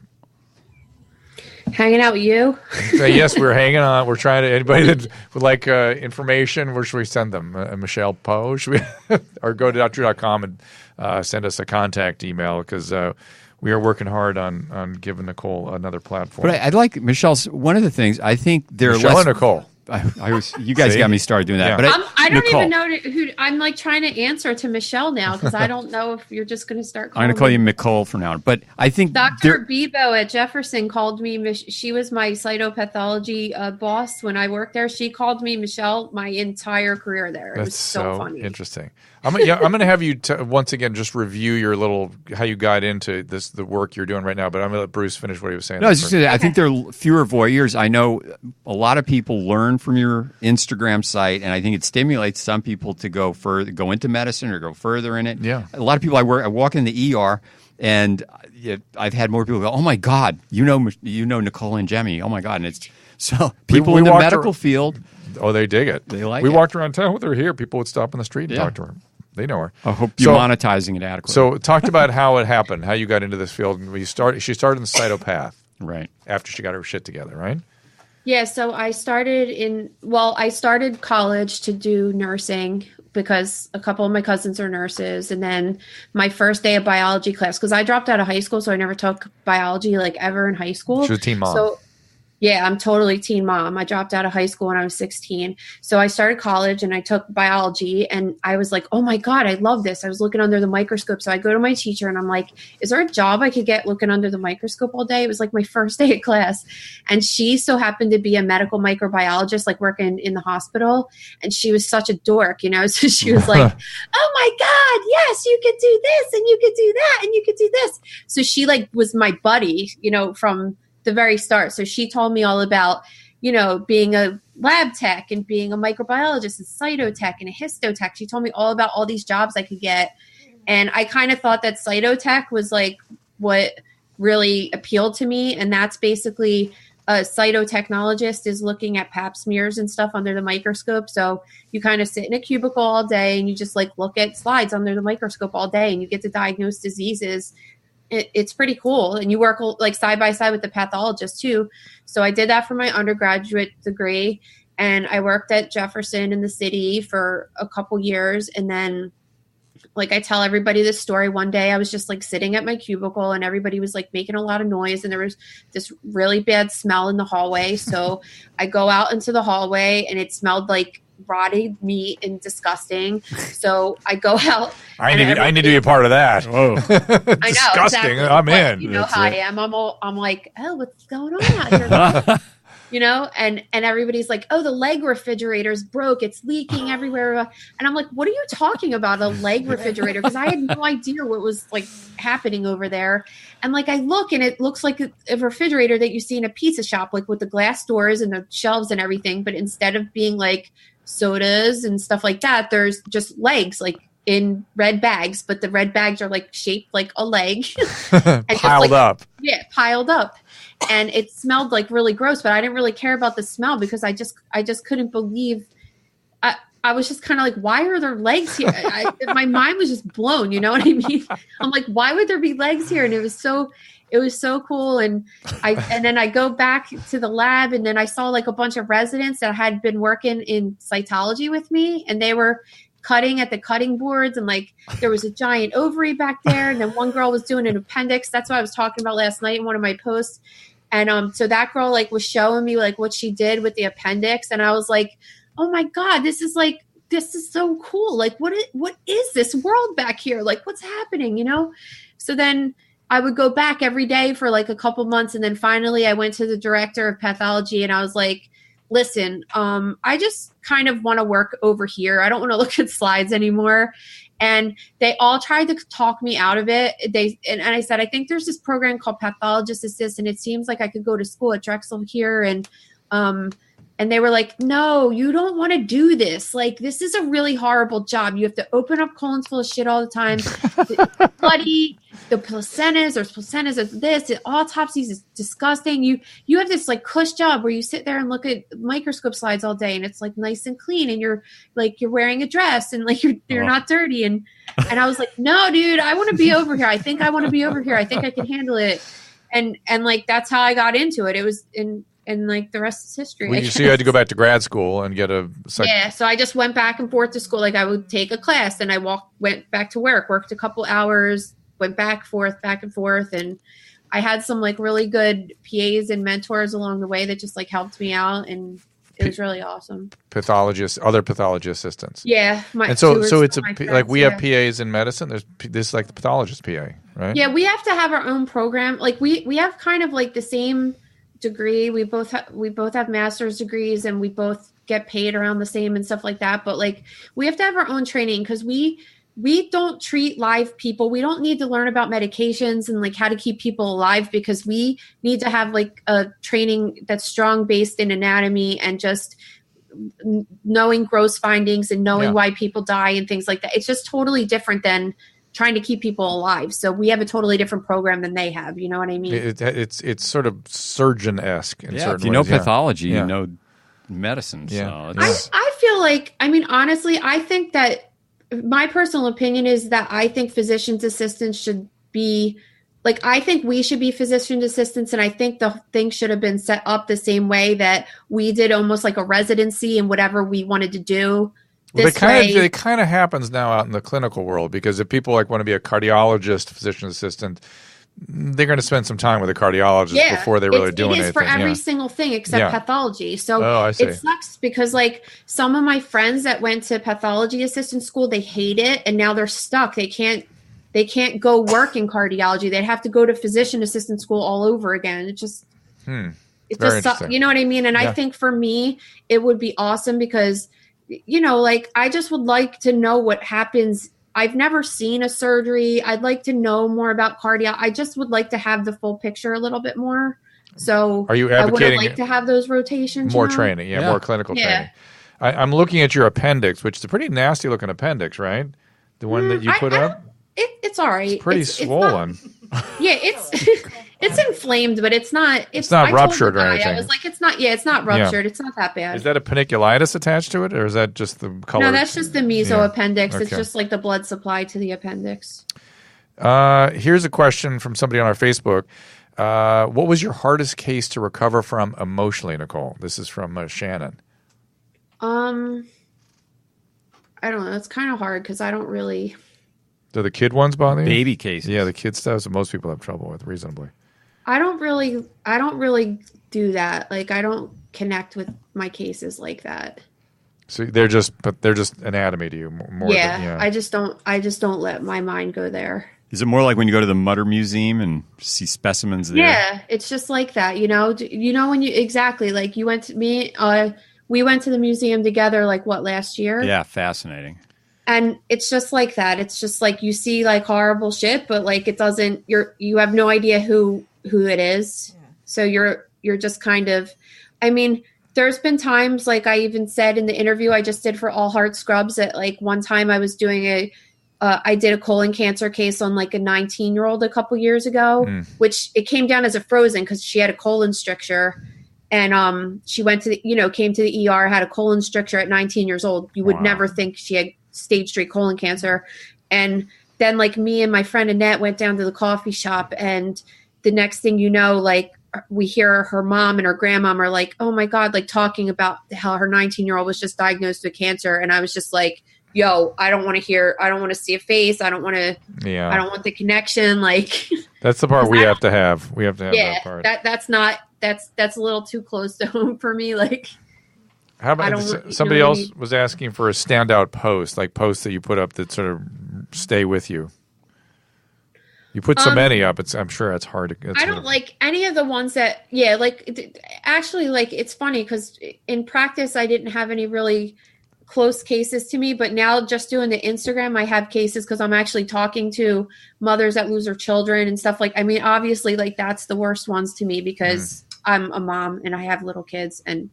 Hanging out with you? Yes, we're hanging on. We're trying to. Anybody that would like information, where should we send them? Michelle Poe? Should we, or go to doctor.com and send us a contact email, because we are working hard on giving Nicole another platform. But I'd like Michelle's. One of the things I think there are Michelle less. and Nicole. You guys got me started doing that. Yeah. But I don't Nicole, even know who. I'm like trying to answer to Michelle now because I don't know if you're just going to start I'm calling going to call me. you Nicole from now on. But I think Dr. Bebo at Jefferson called me. She was my cytopathology boss when I worked there. She called me Michelle my entire career there. It was so funny. Interesting. I'm going to have you once again just review your little how you got into the work you're doing right now. But I'm going to let Bruce finish what he was saying. No, I was just gonna say, I think there are fewer voyeurs. I know a lot of people learn from your Instagram site, and I think it stimulates some people to go into medicine or go further in it. Yeah. A lot of people I walk in the ER, and I've had more people go, "Oh my God, you know Nicole Angemi. Oh my God!" And it's so people in the medical field. Oh, they dig it. They like we it. walked around town with her here. People would stop in the street and talk to her. They know her. I hope you're monetizing it adequately. So, talked about how it happened, how you got into this field. She started in the cytopath, right after she got her shit together, right? Yeah, so I started college to do nursing because a couple of my cousins are nurses. And then my first day of biology class, because I dropped out of high school, so I never took biology like ever in high school. She was a teen mom. So yeah, I'm totally teen mom. I dropped out of high school when I was 16. So I started college and I took biology and I was like, oh my God, I love this. I was looking under the microscope. So I go to my teacher and I'm like, is there a job I could get looking under the microscope all day? It was like my first day of class. And she so happened to be a medical microbiologist, like working in the hospital. And she was such a dork, So she was like, oh my God, yes, you could do this and you could do that and you could do this. So she like was my buddy, from the very start. So she told me all about, being a lab tech and being a microbiologist and cytotech and a histotech. She told me all about all these jobs I could get. And I kind of thought that cytotech was like what really appealed to me. And that's basically a cytotechnologist is looking at pap smears and stuff under the microscope. So you kind of sit in a cubicle all day and you just like look at slides under the microscope all day and you get to diagnose diseases. It's pretty cool. And you work like side by side with the pathologist too. So I did that for my undergraduate degree and I worked at Jefferson in the city for a couple years. And then like I tell everybody this story, one day I was just like sitting at my cubicle and everybody was like making a lot of noise and there was this really bad smell in the hallway. So I go out into the hallway and it smelled like rotted meat and disgusting. So I go out. I need to be a part of that. Whoa. I know. Disgusting. Exactly. I'm But in. You know how I am. I'm like, oh, what's going on out here? And everybody's like, oh, the leg refrigerator's broke. It's leaking everywhere. And I'm like, what are you talking about? A leg refrigerator? Because I had no idea what was like happening over there. And like, I look and it looks like a refrigerator that you see in a pizza shop, like with the glass doors and the shelves and everything. But instead of being like sodas and stuff like that, there's just legs like in red bags, but the red bags are like shaped like a leg. And piled up. Yeah, piled up. And it smelled like really gross, but I didn't really care about the smell because I just couldn't believe. I was just kind of like, why are there legs here? My mind was just blown. You know what I mean? I'm like, why would there be legs here? And it was so cool. And then I go back to the lab and then I saw like a bunch of residents that had been working in cytology with me and they were cutting at the cutting boards and like there was a giant ovary back there. And then one girl was doing an appendix. That's what I was talking about last night in one of my posts. And so that girl like was showing me like what she did with the appendix. And I was like, oh my God, this is so cool. Like, what is this world back here? Like, what's happening, So then I would go back every day for like a couple months. And then finally I went to the director of pathology and I was like, listen, I just kind of want to work over here. I don't want to look at slides anymore. And they all tried to talk me out of it. And I said, I think there's this program called Pathologist Assist, and it seems like I could go to school at Drexel here. And they were like, no, you don't want to do this. Like, this is a really horrible job. You have to open up colons full of shit all the time. Bloody, the placentas of this, autopsies is disgusting. You have this like cush job where you sit there and look at microscope slides all day and it's like nice and clean and you're wearing a dress and like you're not dirty. And I was like, no, dude, I want to be over here. I think I want to be over here. I think I can handle it. and like that's how I got into it. It was and like the rest is history. Well, so you had to go back to grad school and get a yeah. So I just went back and forth to school. Like I would take a class, and I went back to worked a couple hours, went back and forth, and I had some like really good PAs and mentors along the way that just like helped me out, and it was really awesome. Other pathology assistants. Yeah, so it's like we have PAs in medicine. There's this like the pathologist PA, right? Yeah, we have to have our own program. Like we have kind of like the same degree. We both have master's degrees, and we both get paid around the same and stuff like that. But like we have to have our own training because we don't treat live people. We don't need to learn about medications and like how to keep people alive because we need to have like a training that's strong based in anatomy and just knowing gross findings and knowing why people die and things like that. It's just totally different than trying to keep people alive. So we have a totally different program than they have. You know what I mean? It's sort of surgeon-esque in certain ways. If you know pathology, you know medicine. Yeah. So I feel like, I mean, honestly, I think that my personal opinion is that I think physician's assistants should be like, I think we should be physician assistants. And I think the thing should have been set up the same way that we did almost like a residency and whatever we wanted to do. Well, it kind of happens now out in the clinical world because if people like want to be a cardiologist, physician assistant, they're going to spend some time with a cardiologist before they really do anything. It is for every single thing except pathology. So it sucks because like some of my friends that went to pathology assistant school, they hate it and now they're stuck. They can't go work in cardiology. They'd have to go to physician assistant school all over again. It just you know what I mean? And I think for me, it would be awesome because, you know, like I just would like to know what happens. I've never seen a surgery. I'd like to know more about cardio. I just would like to have the full picture a little bit more. So are you advocating I would like to have those rotations? More training, more clinical training. I'm looking at your appendix, which is a pretty nasty looking appendix, right? The one that you put up? It's all right. It's pretty swollen. It's inflamed, but it's not. It's not ruptured or anything. I was like, it's not. Yeah, it's not ruptured. It's not that bad. Is that a paniculitis attached to it, or is that just the color? No, that's just the mesoappendix. Okay. It's just like the blood supply to the appendix. Here's a question from somebody on our Facebook. What was your hardest case to recover from emotionally, Nicole? This is from Shannon. I don't know. It's kind of hard because I don't really. Do the kid ones bother you? Baby cases. Yeah, the kid stuff that most people have trouble with, reasonably. I don't really do that. Like, I don't connect with my cases like that. So they're just anatomy to you more. Yeah, I just don't let my mind go there. Is it more like when you go to the Mutter Museum and see specimens there? Yeah, it's just like that. You know when you exactly like you went to we went to the museum together like last year? Yeah, fascinating. And it's just like that. It's just like you see like horrible shit, but like it doesn't. You have no idea who it is. Yeah. So you're just kind of. I mean, there's been times like I even said in the interview I just did for All Heart Scrubs that like one time I was doing I did a colon cancer case on like a 19-year-old a couple years ago, which it came down as a frozen because she had a colon stricture. And she went to came to the ER, had a colon stricture at 19 years old. You would never think she had stage 3 colon cancer. And then like me and my friend Annette went down to the coffee shop, and the next thing you know, like we hear her mom and her grandmom are like, oh my God, like talking about how her 19-year-old was just diagnosed with cancer. And I was just like, yo, I don't want to see a face. I don't want the connection. Like that's the part we have to have. We have to have that part. That's a little too close to home for me. Like, how about somebody else was asking for a standout post, like posts that you put up that sort of stay with you? You put so many up, I'm sure it's hard to. I don't like any of the ones that, actually, like it's funny because in practice I didn't have any really close cases to me, but now just doing the Instagram, I have cases because I'm actually talking to mothers that lose their children and stuff. Like, I mean, obviously, like that's the worst ones to me because I'm a mom and I have little kids and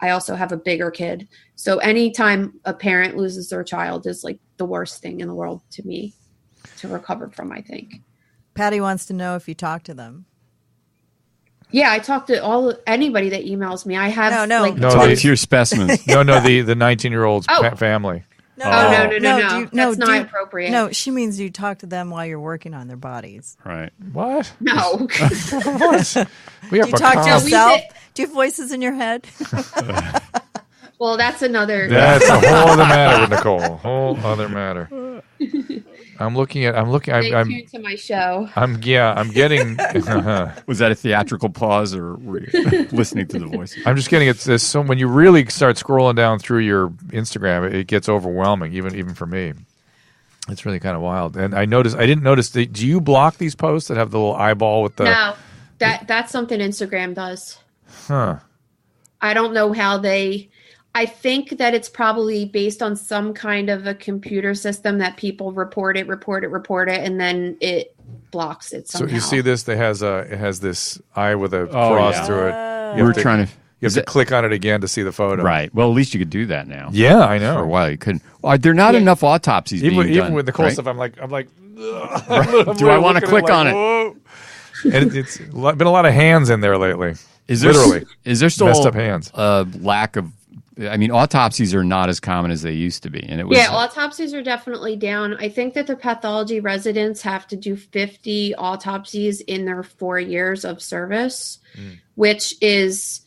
I also have a bigger kid. So anytime a parent loses their child is like the worst thing in the world to me to recover from, I think. Patty wants to know if you talk to them. Yeah, I talk to anybody that emails me. I have talk to your specimens. No, the 19-year-old's family. No, no. That's not do you- appropriate. No, she means you talk to them while you're working on their bodies. Right. What? No. What? We Do have you talk to macabre- yourself? Do you have voices in your head? Well, that's another. That's a whole other matter with Nicole. Whole other matter. I'm looking. Stay I'm tuned to my show. I'm getting. Was that a theatrical pause, or were you listening to the voice? I'm just getting it's so when you really start scrolling down through your Instagram, it gets overwhelming, even for me. It's really kind of wild. And I didn't notice. Do you block these posts that have the little eyeball with the? No, that's something Instagram does. Huh. I don't know how they. I think that it's probably based on some kind of a computer system that people report it, and then it blocks it somehow. So you see this? It has this eye with a cross yeah. through it. We're trying to. You have to click on it again to see the photo. Right. Well, at least you could do that now. Yeah, I know. For a while you couldn't. Well, there are not enough autopsies being done. Even with the cool right? stuff, I'm like, Right. Do I want to click on it? Whoa. And it's been a lot of hands in there lately. Is there still messed up hands? A lack of? I mean, autopsies are not as common as they used to be, and it was. Yeah, autopsies are definitely down. I think that the pathology residents have to do 50 autopsies in their 4 years of service, which is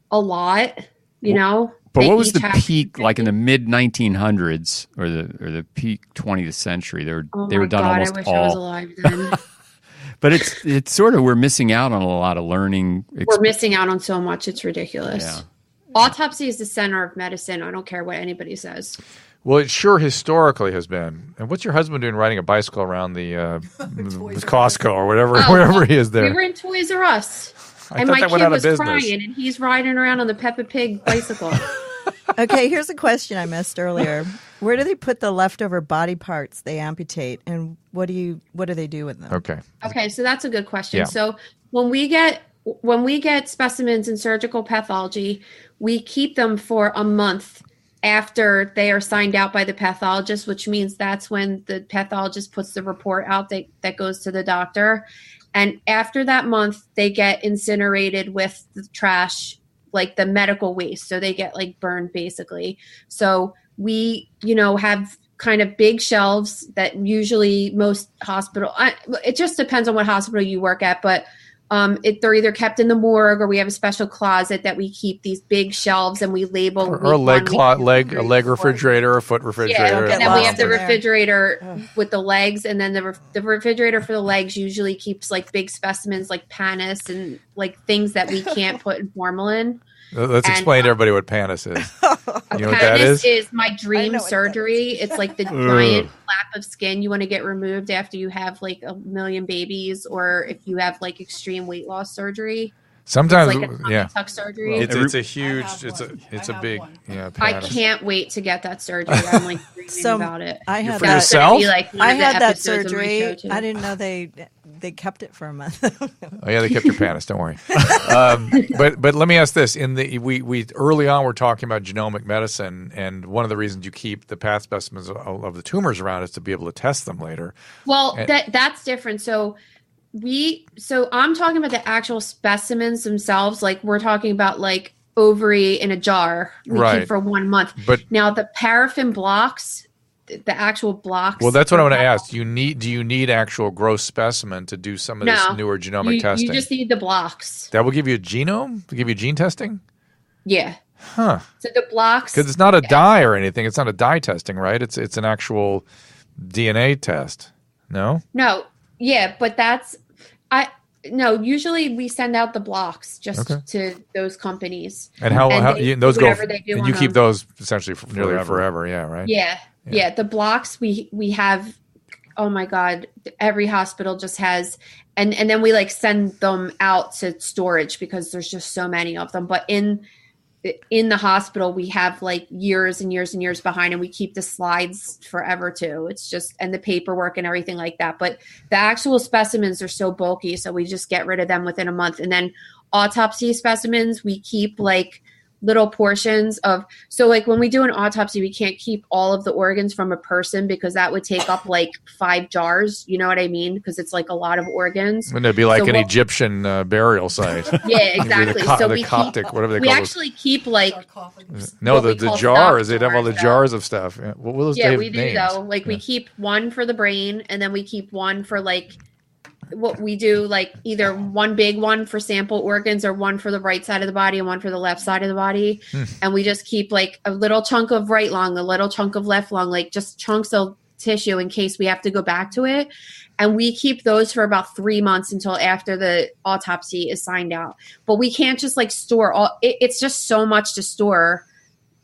a lot. You know. But They what was each the have peak, like in the mid 1900s or the peak 20th century? They were done God, almost I wish all. I was alive then. But it's sort of we're missing out on a lot of learning. We're missing out on so much. It's ridiculous. Yeah. Autopsy is the center of medicine. I don't care what anybody says. Well, it sure historically has been. And what's your husband doing riding a bicycle around the Costco or wherever he is there? We were in Toys R Us. I And thought my that went kid out of was business. crying, and he's riding around on the Peppa Pig bicycle. Okay, here's a question I missed earlier. Where do they put the leftover body parts they amputate, and what do they do with them? Okay. Okay, so that's a good question. Yeah. So when we get specimens in surgical pathology, we keep them for a month after they are signed out by the pathologist, which means that's when the pathologist puts the report out that goes to the doctor. And after that month, they get incinerated with the trash, like the medical waste. So they get like burned basically. So we, have kind of big shelves that usually most it just depends on what hospital you work at, but they're either kept in the morgue or we have a special closet that we keep these big shelves and we label Or a leg refrigerator, a foot refrigerator. Yeah, and then we have the in there. refrigerator with the legs, and then the refrigerator for the legs usually keeps like big specimens like panis and like things that we can't put in formalin. Let's explain to everybody what panis is. You know what that Panis is? is my dream surgery. It's like the giant flap of skin you want to get removed after you have like 1 million babies, or if you have like extreme weight loss surgery. Sometimes, It's like a tummy tuck surgery. It's a huge, it's a big, I panis. can't wait to get that surgery. I'm like dreaming about it. I had For that. yourself? Be like one I of the had that episodes of my surgery. show, too. I didn't know they kept it for a month. Oh yeah, they kept your panis. Don't worry. But let me ask this: we early on we're talking about genomic medicine, and one of the reasons you keep the path specimens of the tumors around is to be able to test them later. Well, that's different. So I'm talking about the actual specimens themselves. Like we're talking about like ovary in a jar we keep for 1 month. But now the paraffin blocks, the actual blocks. Well, that's what I want to ask. Do you need actual gross specimen to do some of this newer genomic testing? You just need the blocks. That will give you a genome? To give you gene testing? Yeah. Huh. So the blocks. Because it's not a dye or anything. It's not a dye testing, right? It's an actual DNA test. No? No. Yeah, but usually we send out the blocks just to those companies. And those go? And you keep those essentially nearly forever. Yeah, right. Yeah. The blocks we have. Oh my God! Every hospital just has, and then we like send them out to storage because there's just so many of them. But in the hospital, we have like years and years and years behind, and we keep the slides forever too. It's just, and the paperwork and everything like that. But the actual specimens are so bulky, so we just get rid of them within a month. And then autopsy specimens, we keep like little portions of, so like when we do an autopsy, we can't keep all of the organs from a person because that would take up like 5 jars. You know what I mean? Because it's like a lot of organs. Wouldn't it be like an Egyptian burial site? Yeah, exactly. So we Coptic, keep, whatever they we call actually keep like, no, what we the call jars. stock They'd have all the jars, jars of stuff. Yeah. What will those yeah, have we do names? though. Like we keep one for the brain, and then we keep one for like what we do, like either one big one for sample organs or one for the right side of the body and one for the left side of the body. And we just keep like a little chunk of right lung, a little chunk of left lung, like just chunks of tissue in case we have to go back to it. And we keep those for about 3 months until after the autopsy is signed out. But we can't just like store all, it's just so much to store.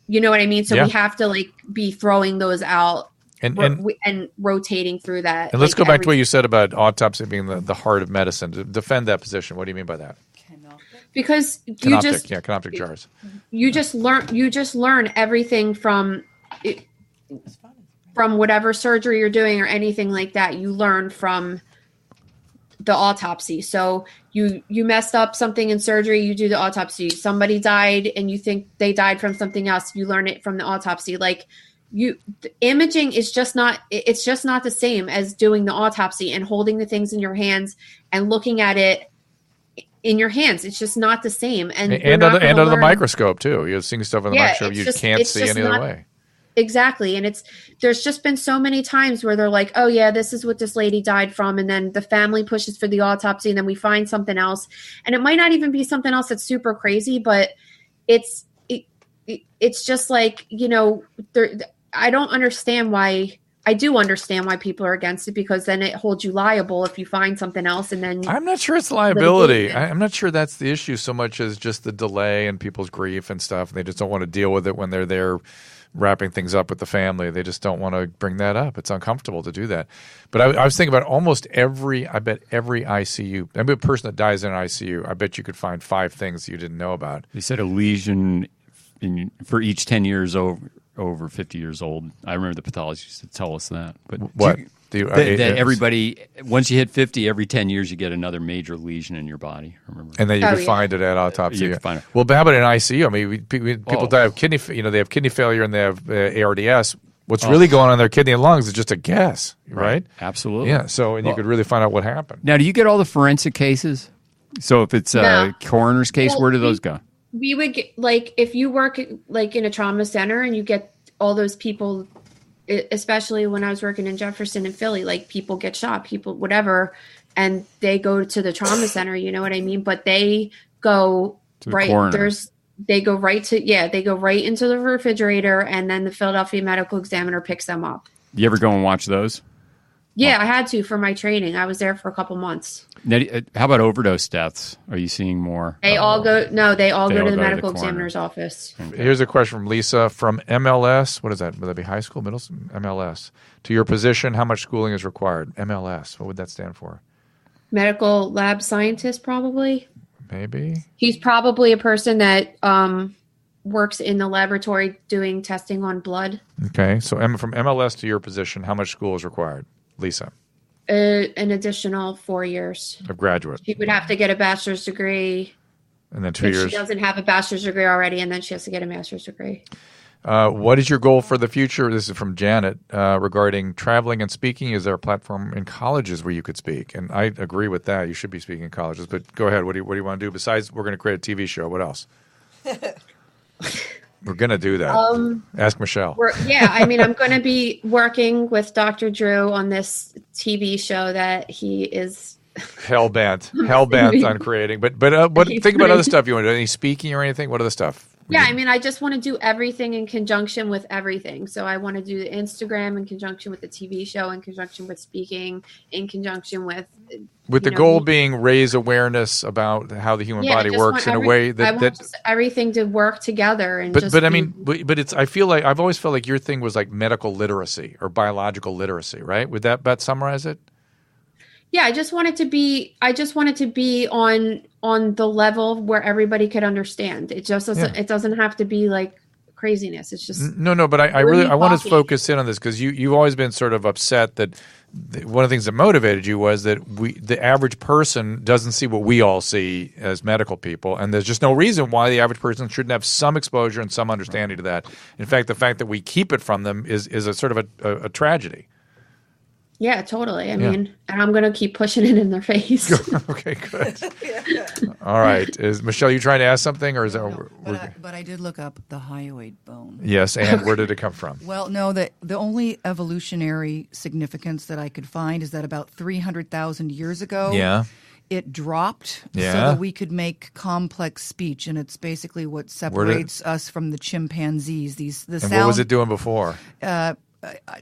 You know what I mean? So we have to like be throwing those out and rotating through that. And let's go back to what you said about autopsy being the heart of medicine. To defend that position, what do you mean by that? Because canoptic jars. You just learn everything from whatever surgery you're doing or anything like that. You learn from the autopsy. So you messed up something in surgery, you do the autopsy. Somebody died and you think they died from something else, you learn it from the autopsy. Like the imaging is just not the same as doing the autopsy and holding the things in your hands and looking at it in your hands. It's just not the same. And under the microscope too. You're seeing stuff in the microscope you can't see any other way. Exactly. And there's just been so many times where they're like, oh yeah, this is what this lady died from. And then the family pushes for the autopsy and then we find something else. And it might not even be something else that's super crazy, but it's just like, you know, I don't understand why. I do understand why people are against it, because then it holds you liable if you find something else. And then I'm not sure it's liability. I'm not sure that's the issue so much as just the delay and people's grief and stuff. And they just don't want to deal with it when they're there wrapping things up with the family. They just don't want to bring that up. It's uncomfortable to do that. But I was thinking about almost every ICU, every person that dies in an ICU, I bet you could find 5 things you didn't know about. They said a lesion for each 10 years over 50 years old. I remember the pathologist used to tell us that. But what? That everybody, once you hit 50, every 10 years you get another major lesion in your body. Remember? And then you can find it at autopsy. You can find it. Well, but how about in ICU? I mean, people die of kidney, they have kidney failure and they have ARDS. What's really going on in their kidney and lungs is just a guess, right? Absolutely. Yeah. So, and you could really find out what happened. Now, do you get all the forensic cases? So if it's a coroner's case, where do those go? We would get, like, if you work like in a trauma center and you get all those people, especially when I was working in Jefferson and Philly, like people get shot, people, whatever, and they go to the trauma center, you know what I mean? But they go they go right into the refrigerator, and then the Philadelphia medical examiner picks them up. You ever go and watch those? Yeah, I had to for my training. I was there for a couple months. Now, how about overdose deaths? Are you seeing more? They all go to the medical examiner's office. Here's a question from Lisa from MLS. What is that? Would that be high school, middle school? MLS. To your position, how much schooling is required? MLS. What would that stand for? Medical lab scientist, probably. Maybe. He's probably a person that works in the laboratory doing testing on blood. Okay. So from MLS to your position, how much school is required? Lisa. An additional 4 years. Of graduate. She would have to get a bachelor's degree. And then 2 years. She doesn't have a bachelor's degree already, and then she has to get a master's degree. What is your goal for the future? This is from Janet regarding traveling and speaking. Is there a platform in colleges where you could speak? And I agree with that. You should be speaking in colleges. But go ahead. What do you want to do? Besides, we're going to create a TV show. What else? We're going to do that. Ask Michelle. I'm going to be working with Dr. Drew on this TV show that he is hell bent on creating. But think about other stuff you want to do. Any speaking or anything? What other stuff? Yeah, I just want to do everything in conjunction with everything. So I want to do the Instagram in conjunction with the TV show, in conjunction with speaking, in conjunction with the goal being raise awareness about how the human body works in a way that I want everything to work together. And but it's, I feel like I've always felt like your thing was like medical literacy or biological literacy, right? Would that summarize it? Yeah, I just want it to be on the level where everybody could understand. It just doesn't. It doesn't have to be like craziness. It's just No, but I really want to talking. focus in on this because you've always been sort of upset that one of the things that motivated you was that the average person doesn't see what we all see as medical people, and there's just no reason why the average person shouldn't have some exposure and some understanding to that. In fact, the fact that we keep it from them is a sort of a tragedy. Yeah, totally. I mean, and I'm going to keep pushing it in their face. Okay, good. All right. Is Michelle, you trying to ask something, or is that? But I did look up the hyoid bone. Yes, and where did it come from? Well, no, the only evolutionary significance that I could find is that about 300,000 years ago, it dropped so that we could make complex speech, and it's basically what separates us from the chimpanzees. What was it doing before? I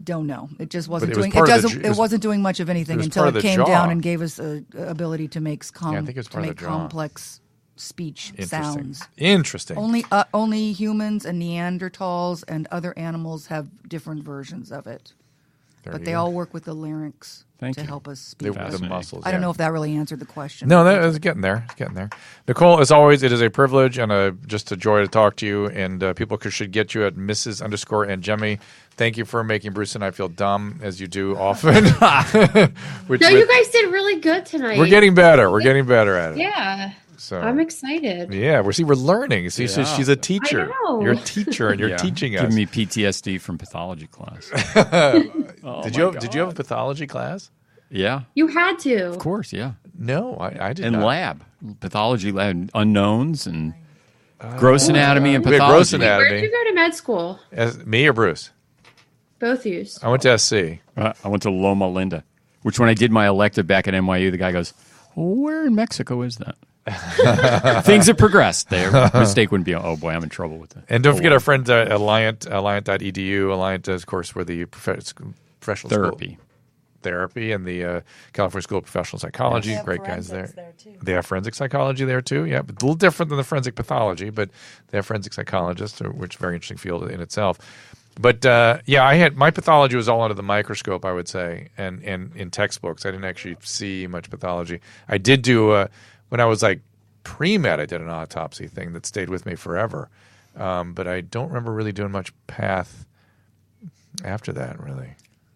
don't know. It just wasn't But it was doing. part It of the doesn't. j- It wasn't doing much of anything was until part of it the came jaw. down and gave us the ability to make I think it was part of the jaw. complex speech sounds. Interesting. Only humans and Neanderthals and other animals have different versions of it. There you But they go. all work with the larynx Thank to you. help us They speak. were the muscles. I don't know if that really answered the question. No, that is getting there. It's getting there. Nicole, as always, it is a privilege and just a joy to talk to you. And people should get you at Mrs._Angemi. Thank you for making Bruce and I feel dumb, as you do often. No, you guys did really good tonight. We're getting better. We're getting better at it. Yeah. So I'm excited. yeah, we're learning. See, so she's a teacher. I know. You're a teacher, and you're teaching us. Giving me PTSD from pathology class. Did you have a pathology class? Yeah, You had to. of course, yeah. No, I did And not. lab, pathology lab, unknowns and gross anatomy and we had pathology. gross anatomy. Where did you go to med school? Me or Bruce? Both of you. I went to SC. I went to Loma Linda, which when I did my elective back at NYU, the guy goes, "Where in Mexico is that?" Things have progressed. Their mistake wouldn't be, oh boy, I'm in trouble with that. And don't forget our friends at Alliant.edu. Alliant, of course, were the professional Therapy. therapy and the California School of Professional Psychology. They have Great guys there. forensics there, too. They have forensic psychology there too. Yeah, but a little different than the forensic pathology, but they have forensic psychologists, which is a very interesting field in itself. But I had my pathology was all under the microscope, I would say, and in textbooks. I didn't actually see much pathology. I did do when I was like pre-med, I did an autopsy thing that stayed with me forever. But I don't remember really doing much path after that, really.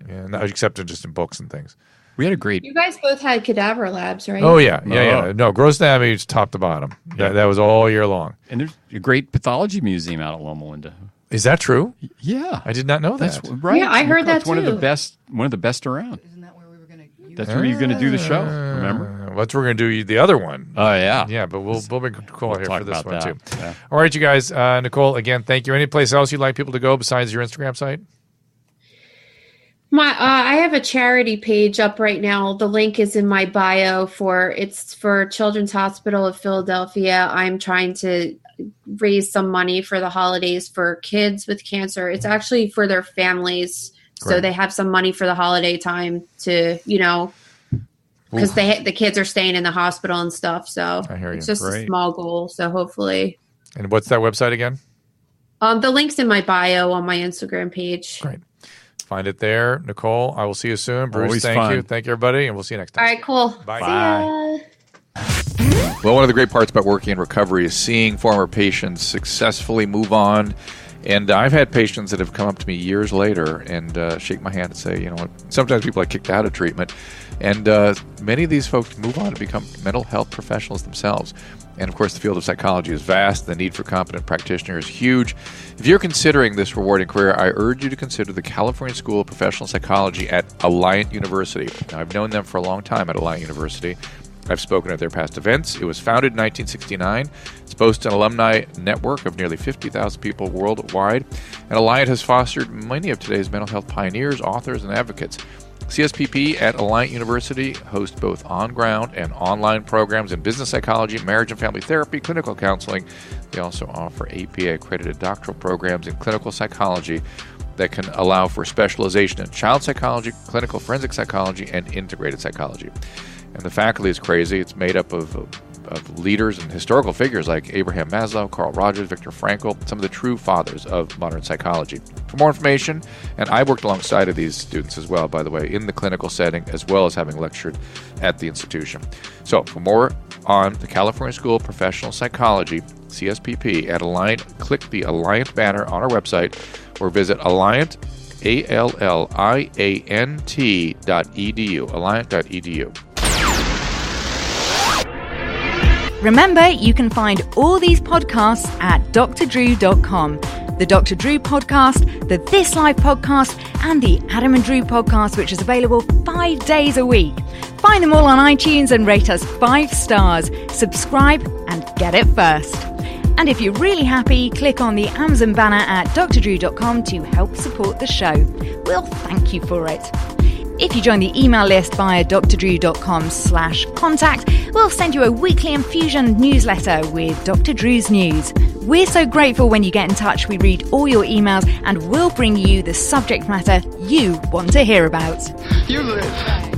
Yeah, not, except just in books and things. We had a great. You guys both had cadaver labs, right? Oh yeah. Oh. No, gross anatomy is top to bottom. That was all year long. And there's a great pathology museum out at Loma Linda. Is that true? Yeah, I did not know that. that's right. Yeah, I heard that It's one of the too. best. One of the best around. Isn't that where we were going to use That's where you're going to do the show. Remember? That's where we're going to do the other one. Oh yeah. Yeah, but we'll bring Nicole here talk for this about one that. too. Yeah. All right, you guys. Nicole, again, thank you. Any place else you'd like people to go besides your Instagram site? I have a charity page up right now. The link is in my bio it's for Children's Hospital of Philadelphia. I'm trying to raise some money for the holidays for kids with cancer. It's actually for their families. So Great. they have some money for the holiday time to, because the kids are staying in the hospital and stuff. So I hear you. it's just a Great. small goal. So hopefully, And what's that website again? the link's in my bio on my Instagram page. Great. Find it there. Nicole, I will see you soon. Bruce, Always thank fun. you. Thank you, everybody, and we'll see you next All time. right, cool. Bye. See ya. Well, one of the great parts about working in recovery is seeing former patients successfully move on. And I've had patients that have come up to me years later and shake my hand and say, you know what, sometimes people are kicked out of treatment. And many of these folks move on to become mental health professionals themselves. And of course, the field of psychology is vast. The need for competent practitioners is huge. If you're considering this rewarding career, I urge you to consider the California School of Professional Psychology at Alliant University. Now, I've known them for a long time at Alliant University. I've spoken at their past events. It was founded in 1969. It's boasts an alumni network of nearly 50,000 people worldwide. And Alliant has fostered many of today's mental health pioneers, authors, and advocates. CSPP at Alliant University hosts both on-ground and online programs in business psychology, marriage and family therapy, clinical counseling. They also offer APA-accredited doctoral programs in clinical psychology that can allow for specialization in child psychology, clinical forensic psychology, and integrated psychology. And the faculty is crazy. It's made up of leaders and historical figures like Abraham Maslow, Carl Rogers, Viktor Frankl, some of the true fathers of modern psychology. For more information, and I worked alongside of these students as well, by the way, in the clinical setting, as well as having lectured at the institution. So for more on the California School of Professional Psychology, CSPP, at Alliant. Click the Alliant banner on our website or visit Alliant, ALLIANT.edu, alliant.edu. Remember, you can find all these podcasts at drdrew.com. The Dr. Drew podcast, the This Life podcast, and the Adam and Drew podcast, which is available 5 days a week. Find them all on iTunes and rate us 5 stars. Subscribe and get it first. And if you're really happy, click on the Amazon banner at drdrew.com to help support the show. We'll thank you for it. If you join the email list via drdrew.com/contact, we'll send you a weekly infusion newsletter with Dr. Drew's news. We're so grateful when you get in touch. We read all your emails and we'll bring you the subject matter you want to hear about. You live.